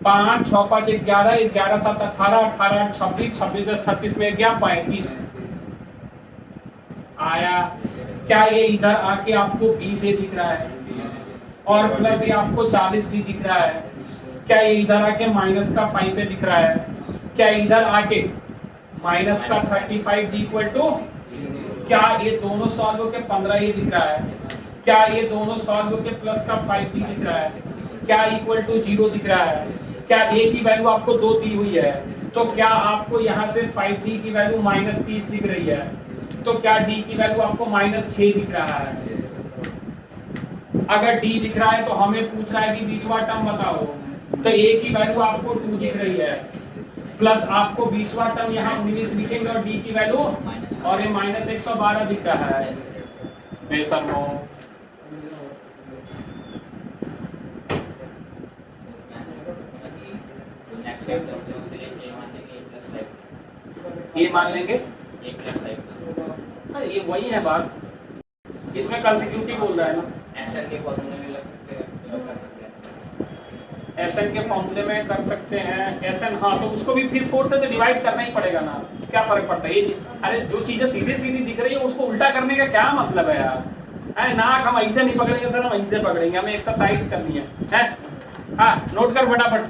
S1: 5 6 5 11 11 7 18 18 26 26 36 में गया 35 आया। क्या ये इधर आके आपको 20 ए दिख रहा है? और प्लस ये आपको 40 डी दिख रहा है? क्या ये इधर आके माइनस का 5 ए दिख रहा है? क्या इधर आके माइनस का 35 डी इक्वल टू? क्या ये दोनों सॉल्व होके 15 ए दिख रहा है? क्या ये दोनों सॉल्व होके प्लस का 5 डी दिख रहा है? क्या इक्वल टू 0 दिख रहा है? क्या a की वैल्यू आपको 2 दी हुई है? तो क्या आपको यहाँ से 5d की वैल्यू -30 दिख रही है? तो क्या d की वैल्यू आपको -6 दिख रहा है? अगर d दिख रहा है तो हमें पूछ रहा है कि 20वां टर्म बताओ। तो a की वैल्यू आपको 2 दिख रही है, प्लस आपको 20वां टर्म यहाँ 19 लिखेंगे और d की वैल्यू और ये -112 दिख रहा है। बेशर्मो। ये मान लेंगे ये वही है बात, इसमें कंसेक्यूटिव बोल रहा है ना।
S2: एसएन के फॉर्मूले में लग सकते हैं, कर सकते हैं।
S1: एसएन के फॉर्मूले में कर सकते हैं। एसएन हाँ, तो उसको भी फिर 4 से तो डिवाइड करना ही पड़ेगा ना। क्या फर्क पड़ता है? अरे जो चीजें सीधी सीधी दिख रही है उसको उल्टा करने का क्या मतलब है यार? है नाक हम ऐसे नहीं पकड़ेंगे सर, हम ऐसे पकड़ेंगे, हमें एक्सरसाइज करनी है? हाँ नोट कर फटाफट।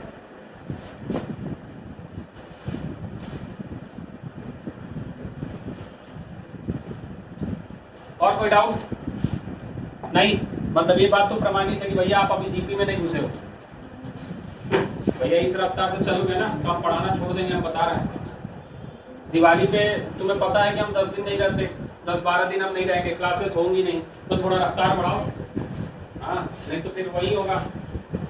S1: और कोई डाउट? नहीं, मतलब ये बात तो प्रमाणित है कि भैया आप अभी जीपी में नहीं घुसे हो। भैया इस रफ्तार से चलोगे ना तो हम पढ़ाना छोड़ देंगे, हम बता रहे हैं। दिवाली पे तुम्हें पता है कि हम 10 दिन नहीं रहते, 10-12 दिन हम नहीं रहेंगे, क्लासेस होंगी नहीं, तो थोड़ा रफ्तार बढ़ाओ। हाँ नहीं तो फिर वही होगा।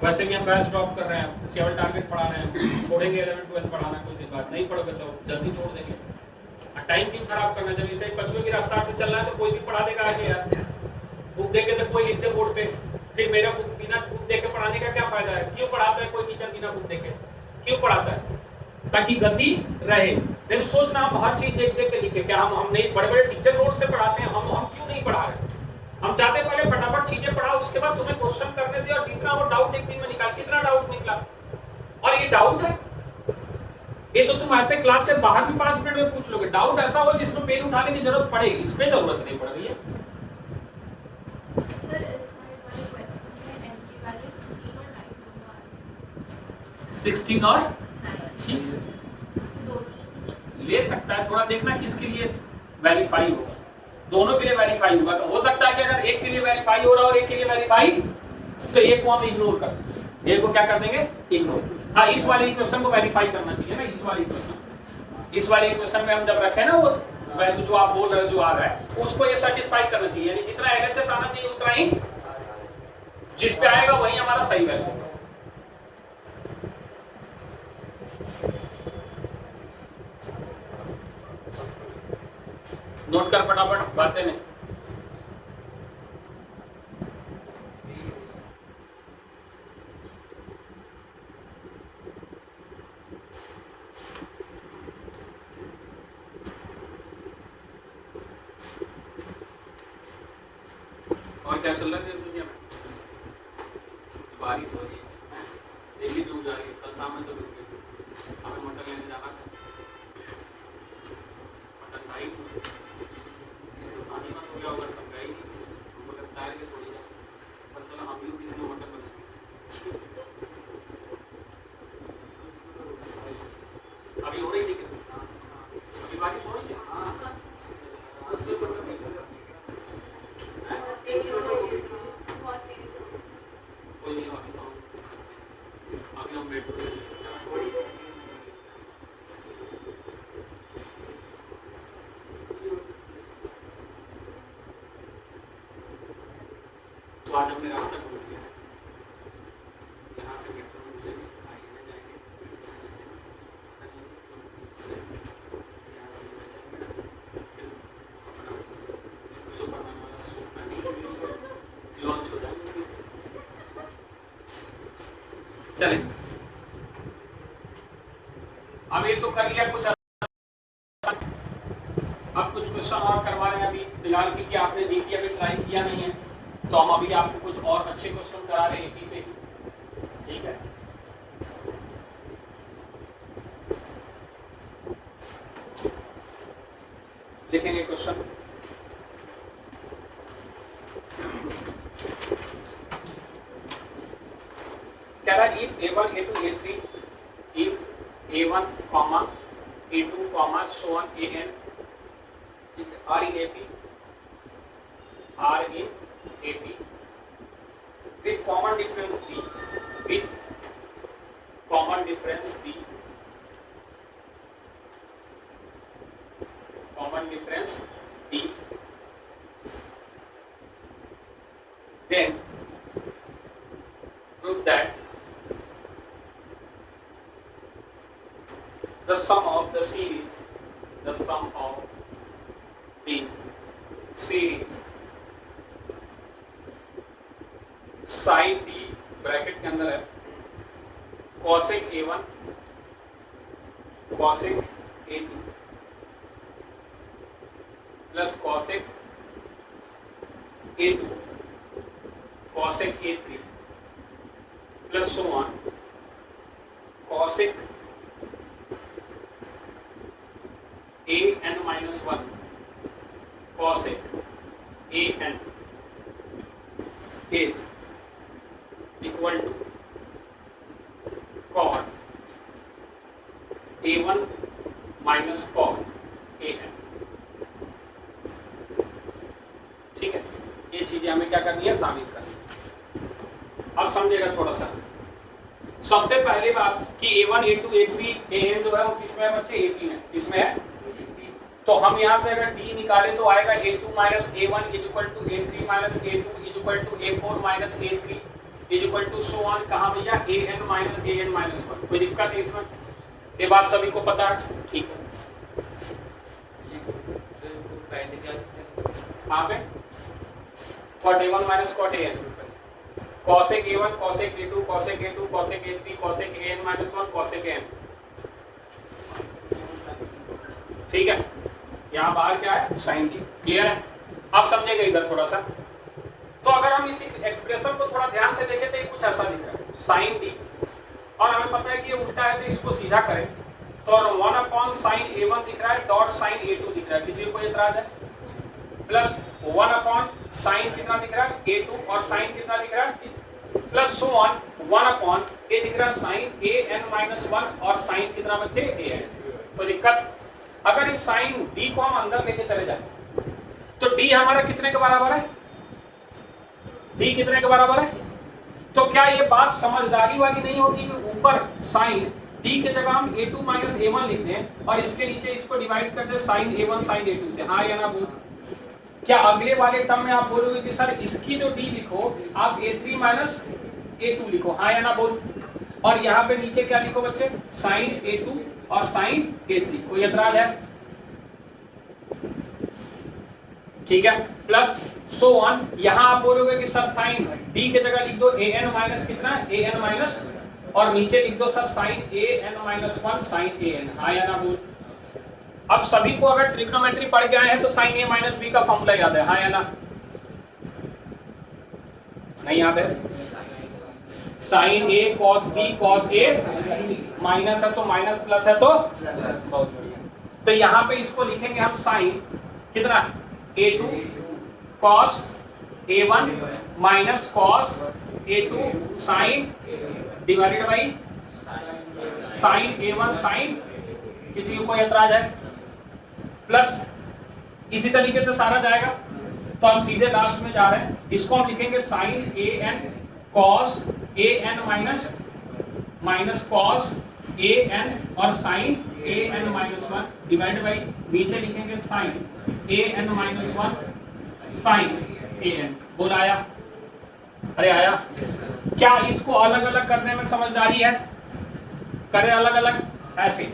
S1: वैसे भी हम बैच ड्रॉप कर रहे हैं, केवल टारगेट पढ़ा रहे हैं, छोड़ेंगे 11-12 पढ़ाना, कोई दिन बाद नहीं पढ़ोगे तो जल्दी छोड़ देंगे। टाइम क्यों खराब करना? जब इसे कछुए की रफ्तार से चलना है तो कोई भी पढ़ा देगा आगे यार। बुक देख के तो कोई लिख दे बोर्ड पे, फिर मेरा बुक बिना बुक देख के पढ़ाने का क्या फायदा है? क्यों पढ़ाता है कोई टीचर बिना बुक देखे? क्यों पढ़ाता है? ताकि गति रहे। नहीं तो सोचना हम हर चीज देख देख के लिखे, क्या हम नहीं? बड़े बड़े टीचर नोट से पढ़ाते हैं, हम क्यों नहीं पढ़ा रहे? हम चाहते पहले फटाफट चीजें पढ़ाओ, उसके बाद तुम्हें क्वेश्चन करने दे, और जितना वो डाउट एक दिन में निकाल। कितना डाउट निकला? और ये डाउट है, ये तो तुम ऐसे क्लास से बाहर भी 5 मिनट में पूछ लोगे। डाउट ऐसा हो जिसमें पेन उठाने की जरूरत पड़े, इस पे जरूरत नहीं पड़ रही है। 16 और ले सकता है, थोड़ा देखना किसके लिए वेरीफाई होगा। दोनों के लिए वेरीफाई होगा। तो हो सकता है कि अगर एक के लिए वेरीफाई हो रहा और एक के लिए वेरीफाई, तो एक को हम इग्नोर कर देंगे। एक को क्या कर देंगे? इग्नोर। हाँ इस वाले इक्वेशन को वेरीफाई करना चाहिए ना। इस वाले इक्वेशन में हम जब रखे ना वो वैल्यू जो आप बोल रहे हो जो आ रहा है, उसको ये सेटिस्फाई करना चाहिए। यानी जितना एलएचएस आना चाहिए उतना ही, जिस पे आएगा वही हमारा सही वैल्यू होगा। नोट कर फटाफट, बातें नहीं। और क्या चल रहा है दुनिया में? बारिश हो रही है, दिल्ली डूब जा रही है, कल शाम में तो डूब गई। हमें मटन लेने जाना था, मटन भाई पानी मत हो गया होगा, सब गए नहीं, हमको लगता है कि थोड़ी जाए, पर चलो हम भी किसी को मटन बनाएंगे। अभी हो रही थी क्या? अभी बारिश हो रही है? कोई नहीं, अभी तो अभी हम मेट्रो से तो आज हमने रास्ता ढूंढ लिया है। यहाँ से मेट्रो में घुसेंगे, आगे में जाएंगे, मेट्रो से यहाँ से जाएंगे, अपना सुपरमैन वाला सूट पहन लॉन्च हो जाएंगे। चले, अब ये तो कर लिया कुछ, अब कुछ क्वेश्चन और करवा रहे हैं अभी फिलहाल, क्योंकि आपने जीपी अभी ट्राई किया नहीं है, तो हम अभी आपको कुछ और अच्छे क्वेश्चन करा रहे हैं एपी पे। ठीक है, लिखेंगे क्वेश्चन। कह रहा है if a1 a2 a3 if a1 comma a2 comma so on an are in AP with common difference D then prove that the sum of the series sine D bracket के अंदर है cosec A1 cosec A2 plus cosec A2 cosec A3 plus so on cosec minus 1 cosec an is equal to cot a1 minus cot an। ठीक है, ये चीजें हमें क्या करनी है, साबित करनी। अब समझेगा थोड़ा सा। सबसे पहली बात कि a1 a2 a3 an जो है वो किसमें है बच्चे, a3 में। किसमें है? तो हम यहाँ से अगर d निकालें तो आएगा a2 minus a1 is equal to a3 minus a2 is equal to a4 minus a3 is equal to so on। कहाँ भैया, an minus an minus 1। कोई दिक्कत है इसमें? ये बात सभी को पता है? ठीक है। कहाँ पे? cot a1 minus cot an, cosec a1 cosec a2 cosec a2 cosec a3 cosec an minus 1 cosec an। ठीक है, यहाँ बाहर क्या है, साइन डी। क्लियर है? अब समझेगा इधर थोड़ा सा। तो अगर हम इस एक्सप्रेशन को थोड़ा ध्यान से देखें तो ये कुछ ऐसा दिख रहा है, साइन डी, और हमें पता है कि ये उल्टा है तो इसको सीधा करें तो 1 अपॉन साइन a1 दिख रहा है डॉट साइन a2 दिख रहा है। किसी को कोई एतराज है? प्लस 1 अपॉन साइन कितना दिख रहा है, a2, और साइन कितना दिख रहा है, प्लस सो ऑन 1 अपॉन ये दिख रहा है साइन an minus 1, और साइन कितना बच्चे, an। कोई दिक्कत? अगर इस साइन d को हम अंदर लेके चले जाए तो d हमारा कितने के बराबर है, d कितने के बराबर है? तो क्या ये बात समझदारी वाली नहीं होगी कि ऊपर साइन d के जगह हम a2 minus a1 लिख दें और इसके नीचे इसको डिवाइड कर दें साइन a1 साइन a2 से? हाँ या ना बोल? क्या अगले वाले टर्म में आप बोलोगे कि सर इसकी जो d लिखो आप a3 minus a2 लिखो? हाँ या ना बोल? और यहाँ पे नीचे क्या लिखो बच्चे, साइन a2 और साइन a3। कोई एतराज है? ठीक है, प्लस सो ऑन। यहाँ आप बोलोगे कि सर साइन d के जगह लिख दो an माइनस कितना, an माइनस, और नीचे लिख दो sir sine an minus 1 sine an। हाँ या ना बोल? अब सभी को अगर ट्रिग्नोमेट्री पढ़ के आए हैं तो साइन a माइनस b का फॉर्मूला याद है? हाँ या ना? नहीं याद है? Sine a cos b cos a minus है तो माइनस, प्लस है तो बहुत बढ़िया। तो यहाँ पे इसको लिखेंगे हम साइन कितना, a2 cos a1 minus cos a2 sine divided by sine a1 sine. किसी को कोई एतराज है? प्लस इसी तरीके से सारा जाएगा तो हम सीधे लास्ट में जा रहे हैं, इसको हम लिखेंगे sine an cos an minus minus cos an और sine an minus 1 divide by नीचे लिखेंगे sine an minus 1 sine an। बोल आया? अरे आया? क्या इसको अलग अलग करने में समझदारी है? करें अलग अलग ऐसे,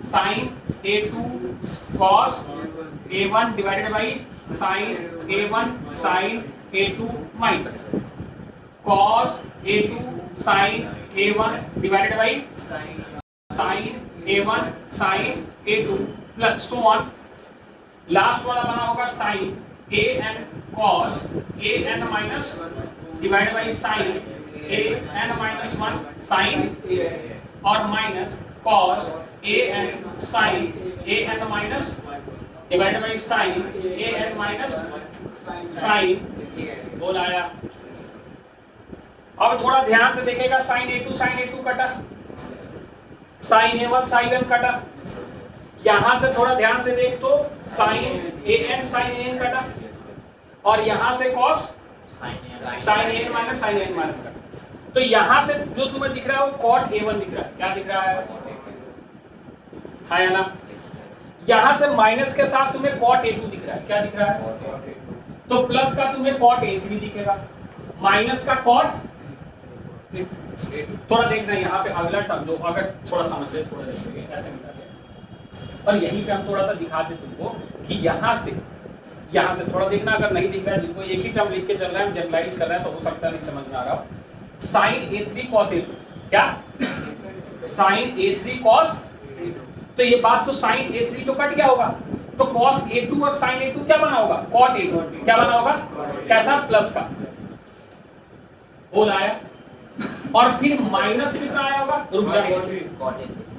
S1: sine a2 cos a1 divided by sine a1 sine a2 minus cos a2 sine a1 divided by sine a1 sine a2 plus so on. Last वाला बना होगा sine an cos an minus divided by sine an minus 1 sine और minus cos an sine an minus divided by sine an minus sine. बोल आया? अब थोड़ा ध्यान से देखेगा, साइन a2 कटा, साइन a1 साइन an कटा। यहां से थोड़ा ध्यान से देख तो साइन an साइन an कटा, और यहां से cos sine an minus sine an minus कटा। तो यहां से जो तुम्हें दिख रहा है वो cot a1 दिख रहा है। क्या दिख रहा है? है ना? यहां से माइनस के साथ तुम्हें cot a2 दिख रहा है। क्या दिख रहा है? तो प्लस का तुम्हें cot a3 दिखेगा, माइनस का cot। थोड़ा देखना यहाँ पे अगला टर्म जो अगर थोड़ा समझ ले, थोड़ा देखोगे ऐसे मिटा दिया, और यहीं पे हम थोड़ा सा दिखाते तुमको कि यहाँ से थोड़ा देखना। अगर नहीं दिख रहा है, जिनको एक ही टर्म लिख के चल रहा है, हम जनरलाइज कर रहे हैं तो हो सकता है नहीं समझ में आ रहा हो। साइन a3 cos a2, क्या साइन a3 cos, तो ये बात तो साइन a3 तो कट गया होगा, तो cos a2 और साइन a2 क्या बना होगा, cot a2। क्या बना होगा? कैसा? प्लस का। बोल आया? और फिर माइनस कितना आया होगा? रुक जाइए,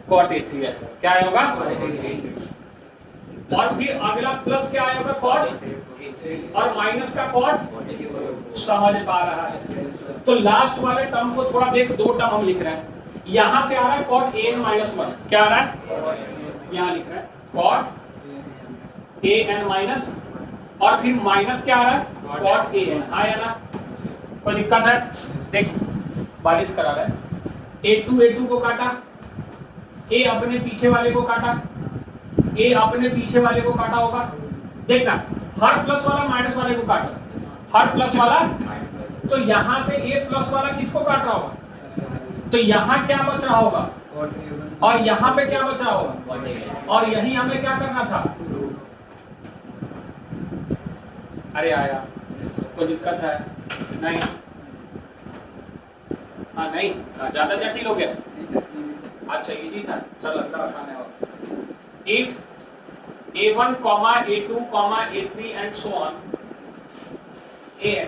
S1: cot a3 है। क्या आया होगा? और फिर अगला प्लस क्या आएगा कॉट और माइनस का कॉट। समझ पा रहा है? तो लास्ट वाले टर्म को थोड़ा देख, दो टर्म हम लिख रहे हैं। यहां से आ रहा है cot A N minus one, क्या आ रहा है यहां लिख रहे हैं कॉट ए एन माइनस, और फिर माइनस क्या आ रहा है कॉट ए एन। हाँ या ना? कोई दिक्कत है? देख बारिश करा रहा है। ए टू को काटा, ए अपने पीछे वाले को काटा, ए अपने पीछे वाले को काटा होगा। देखना हर प्लस वाला माइनस वाले को काटा, हर प्लस वाला। तो यहां से ए प्लस वाला किसको काट रहा होगा? तो यहां क्या बच रहा होगा और यहां पे क्या बच रहा होगा, और यही हमें क्या करना था। अरे आया, कोई दिक्कत है? नहीं, हाँ नहीं, ज्यादा जटिल हो गया। अच्छा इजी था, चलो अगला आसान है। और if a1, a2, a3 and so on an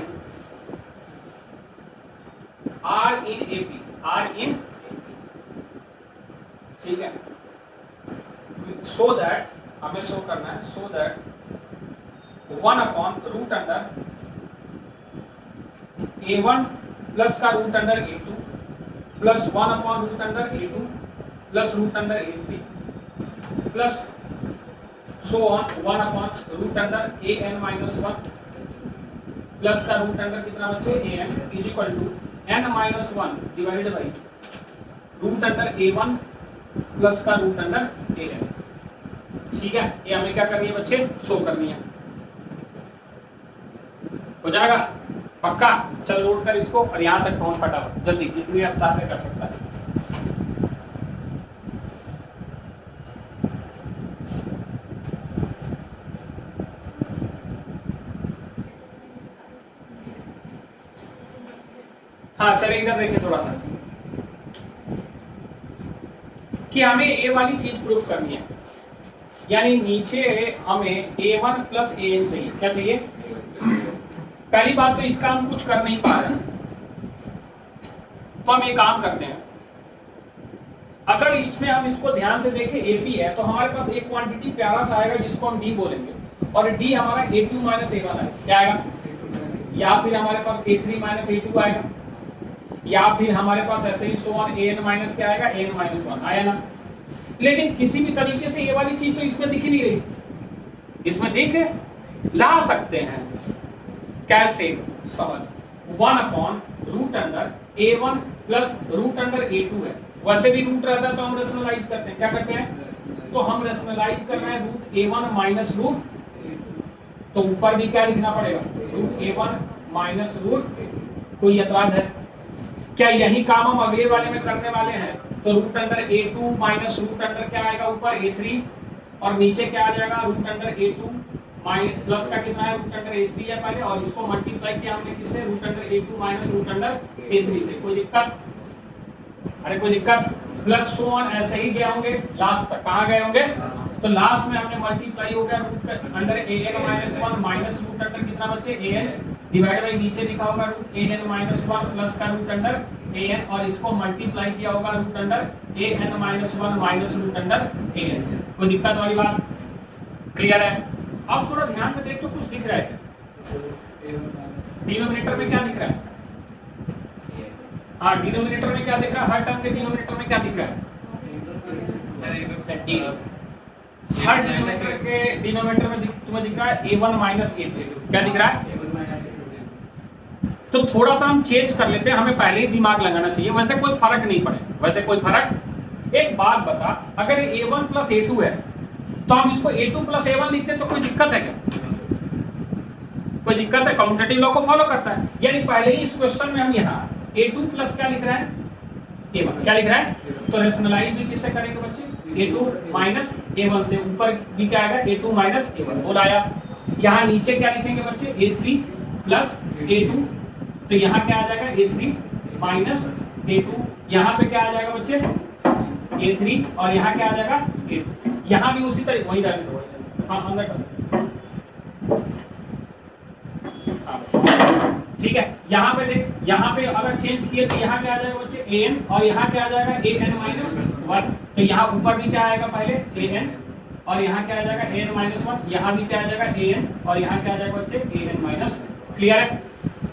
S1: are in AP, are in, ठीक है, so that हमें शो करना है, so that 1 upon root under a1 plus का root under a2 plus 1 upon root under a2 plus root under a3 plus so on 1 upon root under an minus 1 plus का root under कितना बचे an is equal to n minus 1 divided by root under a1 plus का root under an। ठीक है, ये हमें क्या करनी है बच्चे, शो करनी है। हो जाएगा पक्का? चल लोड कर इसको और यहां तक पहुंच फटाफट, जल्दी जितनी रफ्तार से कर सकता है। हाँ चले इधर देखिए थोड़ा सा कि हमें ए वाली चीज प्रूफ करनी है, यानी नीचे हमें a1 प्लस an चाहिए। क्या चाहिए? पहली बात तो इसका हम कुछ कर नहीं पा रहे, तो हम ये काम करते हैं। अगर इसमें हम इसको ध्यान से देखें AP है, तो हमारे पास एक क्वांटिटी प्यारा सा आएगा जिसको हम D बोलेंगे, और D हमारा a2 माइनस a1 है। क्या आएगा? या फिर हमारे पास a3 माइनस a2 आएगा, या फिर हमारे पास ऐसे ही सो ऑन an माइनस क्या आएगा an माइनस 1 आया ना। लेकिन किसी भी तरीके से ये वाली चीज तो इसमें दिख ही नहीं रही, इसमें दिख ला सकते हैं कैसे? समझ 1 upon root under a1 plus root under a2 है। वैसे भी रूट रहता है तो हम रेशनलाइज करते हैं। क्या करते हैं? तो हम रेशनलाइज कर रहे हैं रूट a1 माइनस रूट, तो ऊपर भी क्या लिखना पड़ेगा रूट a1 माइनस रूट। कोई एतराज है क्या? यही काम हम अगले वाले में करने वाले हैं। तो root under a2 minus root under क्या आएगा ऊपर a3, और नीचे क्या आ जाएगा root under a2 minus plus का कितना है रूट अंडर a3 है पहले, और इसको मल्टीप्लाई किया हमने किससे? Root under a2 minus root under a3 से। कोई दिक्कत? अरे कोई दिक्कत? प्लस सो ऑन ऐसे ही गए होंगे लास्ट तक। कहाँ गए होंगे? तो लास्ट में हमने मल्टीप्लाई हो गया root under an minus 1 minus root under कितना बचे an डिवाइड बाई नीचे लिखा होगा रूट an माइनस 1 प्लस का रूट अंडर an, और इसको मल्टीप्लाई किया होगा root under an minus 1 minus root under an से। कोई दिक्कत वाली बात? क्लियर है? अब थोड़ा ध्यान से देख तो कुछ दिख रहा है। डिनोमिनेटर में क्या दिख रहा है? हाँ डिनोमिनेटर में क्या दिख रहा है? हर टर्म के डिनोमिनेटर में क्या दिख रहा है? हर डिनोमिनेटर में तुम्हें दिख रहा है a1 माइनस a2। क्या दिख रहा है? तो थोड़ा सा हम चेंज कर लेते हैं, हमें पहले ही दिमाग लगाना चाहिए, वैसे कोई फर्क नहीं पड़ेगा, वैसे कोई फर्क। एक बात बता, अगर a1 प्लस a2 है तो हम इसको a2 प्लस a1 लिखते हैं, तो कोई दिक्कत है क्या? कोई दिक्कत है? कम्यूटेटिव लॉ को फॉलो करता है। यानी पहले ही इस क्वेश्चन में हम यहाँ a2 प्लस क्या लिख रहा है a1, क्या लिख रहा है? तो रेशनलाइज भी किससे करेंगे बच्चे? a2 माइनस a1 से। ऊपर भी क्या आएगा? a2 माइनस a1 बोला आया। यहाँ नीचे क्या लिखेंगे बच्चे? a3 प्लस a2, तो यहाँ क्या आ जाएगा a3 माइनस a2। यहाँ पे क्या आ जाएगा बच्चे? a3, और यहाँ क्या आ जाएगा a2। यहाँ भी उसी तरह वही जाने दो। हाँ अंदर कर। ठीक है, यहाँ पे देख, यहाँ पे अगर चेंज किए तो यहाँ क्या आ जाएगा बच्चे? an, और यहाँ क्या आ जाएगा an माइनस 1। तो यहाँ ऊपर भी क्या आएगा पहले an, और यहाँ क्या आ जाएगा an-1, यहाँ भी क्या आ जाएगा an, और यहाँ क्या आ जाएगा बच्चे an-, क्लियर है?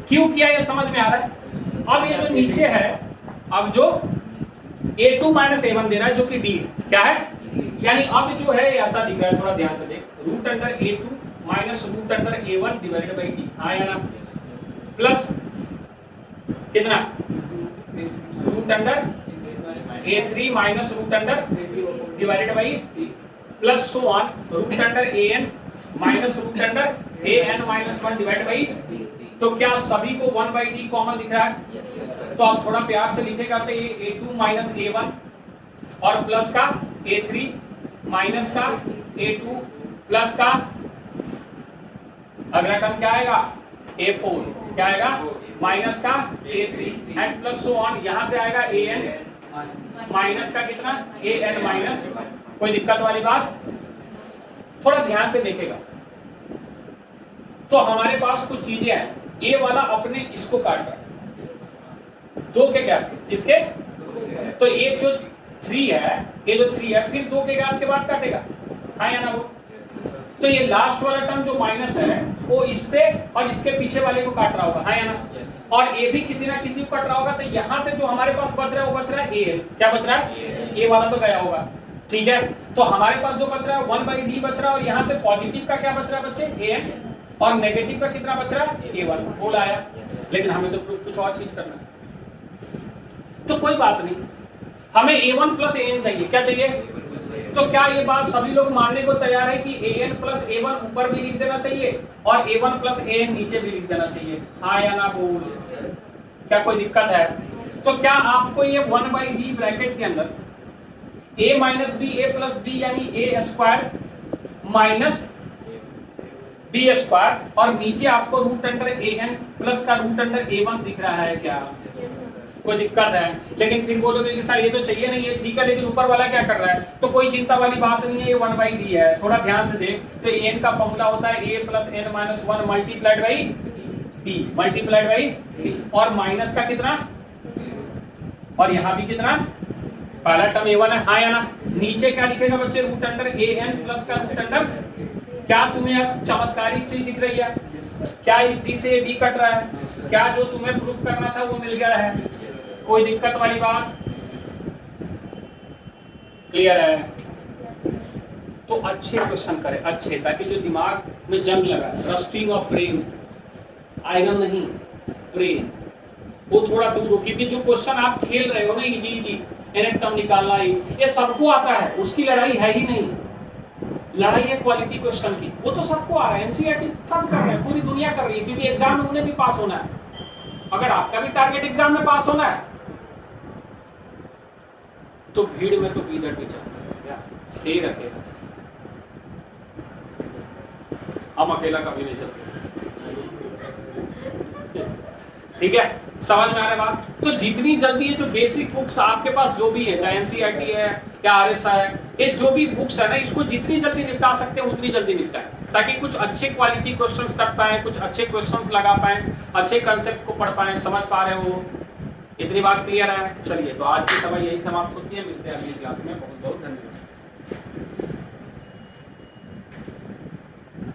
S1: क्यों किया ये समझ में आ रहा है? अब ये जो नीचे है, अब जो a2 माइनस a1 दे रहा है जो कि d है, क्या है? यानी अब जो है ऐसा दिख रहा है, थोड़ा ध्यान से देख, root under a2 minus root under a1 divided by d, हाँ या ना? प्लस कितना, root under a3 minus root under divided by plus so on root under an minus root under an minus 1 divided by. तो क्या सभी को 1 by d common दिख रहा है? तो आप थोड़ा प्यार से लिखेगा तो ये a2 माइनस a1 और प्लस का a3 माइनस का a2 प्लस का अगला टर्म क्या आएगा a4, क्या आएगा माइनस का a3 and plus so on, यहां से आएगा an माइनस का कितना an माइनस। कोई दिक्कत वाली बात? थोड़ा ध्यान से देखेगा। तो हमारे पास कुछ चीजें हैं, a वाला अपने इसको काट रहा है दो के गैप के, किसके? तो एक जो 3 है, ये जो 3 है फिर 2 के गैप के बाद काटेगा, हाँ या ना? वो तो ये लास्ट वाला टर्म जो माइनस है वो इससे और इसके पीछे वाले को काट रहा होगा, हाँ या ना? और ए भी किसी ना किसी को काट रहा होगा, तो यहाँ से जो हमारे पास बच रहा है वो बच रहा है ए, क्या बच रहा है? ए वाला तो गया होगा, ठीक है? तो हमारे पास जो बच रहा है 1 बाई डी बच रहा है, और यहाँ से पॉजिटिव का क्या बच रहा है बच्चे? ए, और नेगेटिव का कितना बच रहा है? ए वाला, बोल आया। लेकिन हमें तो कुछ और चीज करना है, तो कोई बात नहीं, हमें a1 प्लस an चाहिए, क्या चाहिए? तो क्या ये बात सभी लोग मानने को तैयार है कि an प्लस a1 ऊपर भी लिख देना चाहिए और a1 प्लस an नीचे भी लिख देना चाहिए, हाँ या ना? बोल, क्या कोई दिक्कत है? तो क्या आपको ये 1 बाई डी ब्रैकेट के अंदर a minus B A plus B यानी a square minus B square, और नीचे आपको रूट अंडर an प्लस का रूट अंडर a1 दिख रहा है, क्या कोई दिक्कत है? लेकिन फिर बोलोगे कि सर ये तो चाहिए नहीं है, ठीक है, लेकिन ऊपर वाला क्या कर रहा है? तो कोई चिंता वाली बात नहीं है, ये 1 बाई डी है। थोड़ा ध्यान से देख, तो n का फॉर्मूला होता है a plus n minus 1 multiplied by d, multiplied by d, और माइनस का कितना, और यहाँ भी कितना, पहला टर्म a1 है, हाँ या ना? नीचे क्या लिखेगा बच्चे? रूट अंडर an प्लस का रूट अंडर, क्या तुम्हें अब चमत्कारिक चीज दिख रही है? क्या इस d से d कट रहा है? क्या जो तुम्हें प्रूफ करना था वो मिल गया है? कोई दिक्कत वाली बात? क्लियर है? तो अच्छे क्वेश्चन करें, अच्छे, ताकि जो दिमाग में जंग लगा, रस्टिंग ऑफ ब्रेन, आयरन नहीं ब्रेन, वो थोड़ा दूर हो। क्योंकि जो क्वेश्चन आप खेल रहे हो ना, इजी इनट टर्म निकालना ही, ये सबको आता है, उसकी लड़ाई है ही नहीं। लड़ाई है क्वालिटी क्वेश्चन की, वो तो सबको आ रहा है, एनसीईआरटी सब कर रहे हैं, पूरी दुनिया कर रही है, क्योंकि एग्जाम में उन्हें भी पास होना है। अगर आपका भी टारगेट एग्जाम में पास होना है तो भीड़ में तो गीदड़ भी चलता है, क्या शेर रखेगा, हम अकेला कभी नहीं चलते, ठीक है? समझ में आ रहा है बात? तो जितनी जल्दी ये जो बेसिक बुक्स आपके पास जो भी है, चाहे एनसीईआरटी है या आरएसआई है, ये जो भी बुक्स है ना, इसको जितनी जल्दी निपटा सकते हैं उतनी जल्दी निपटाएं, ताकि कुछ अच्छे क्वालिटी क्वेश्चंस कर पाए, कुछ अच्छे क्वेश्चंस लगा पाए, अच्छे कंसेप्ट को पढ़ पाए, समझ पा रहे हो? इतनी बात क्लियर है? चलिए, तो आज की सभा यही समाप्त होती है, मिलते हैं अगली क्लास में। बहुत बहुत धन्यवाद।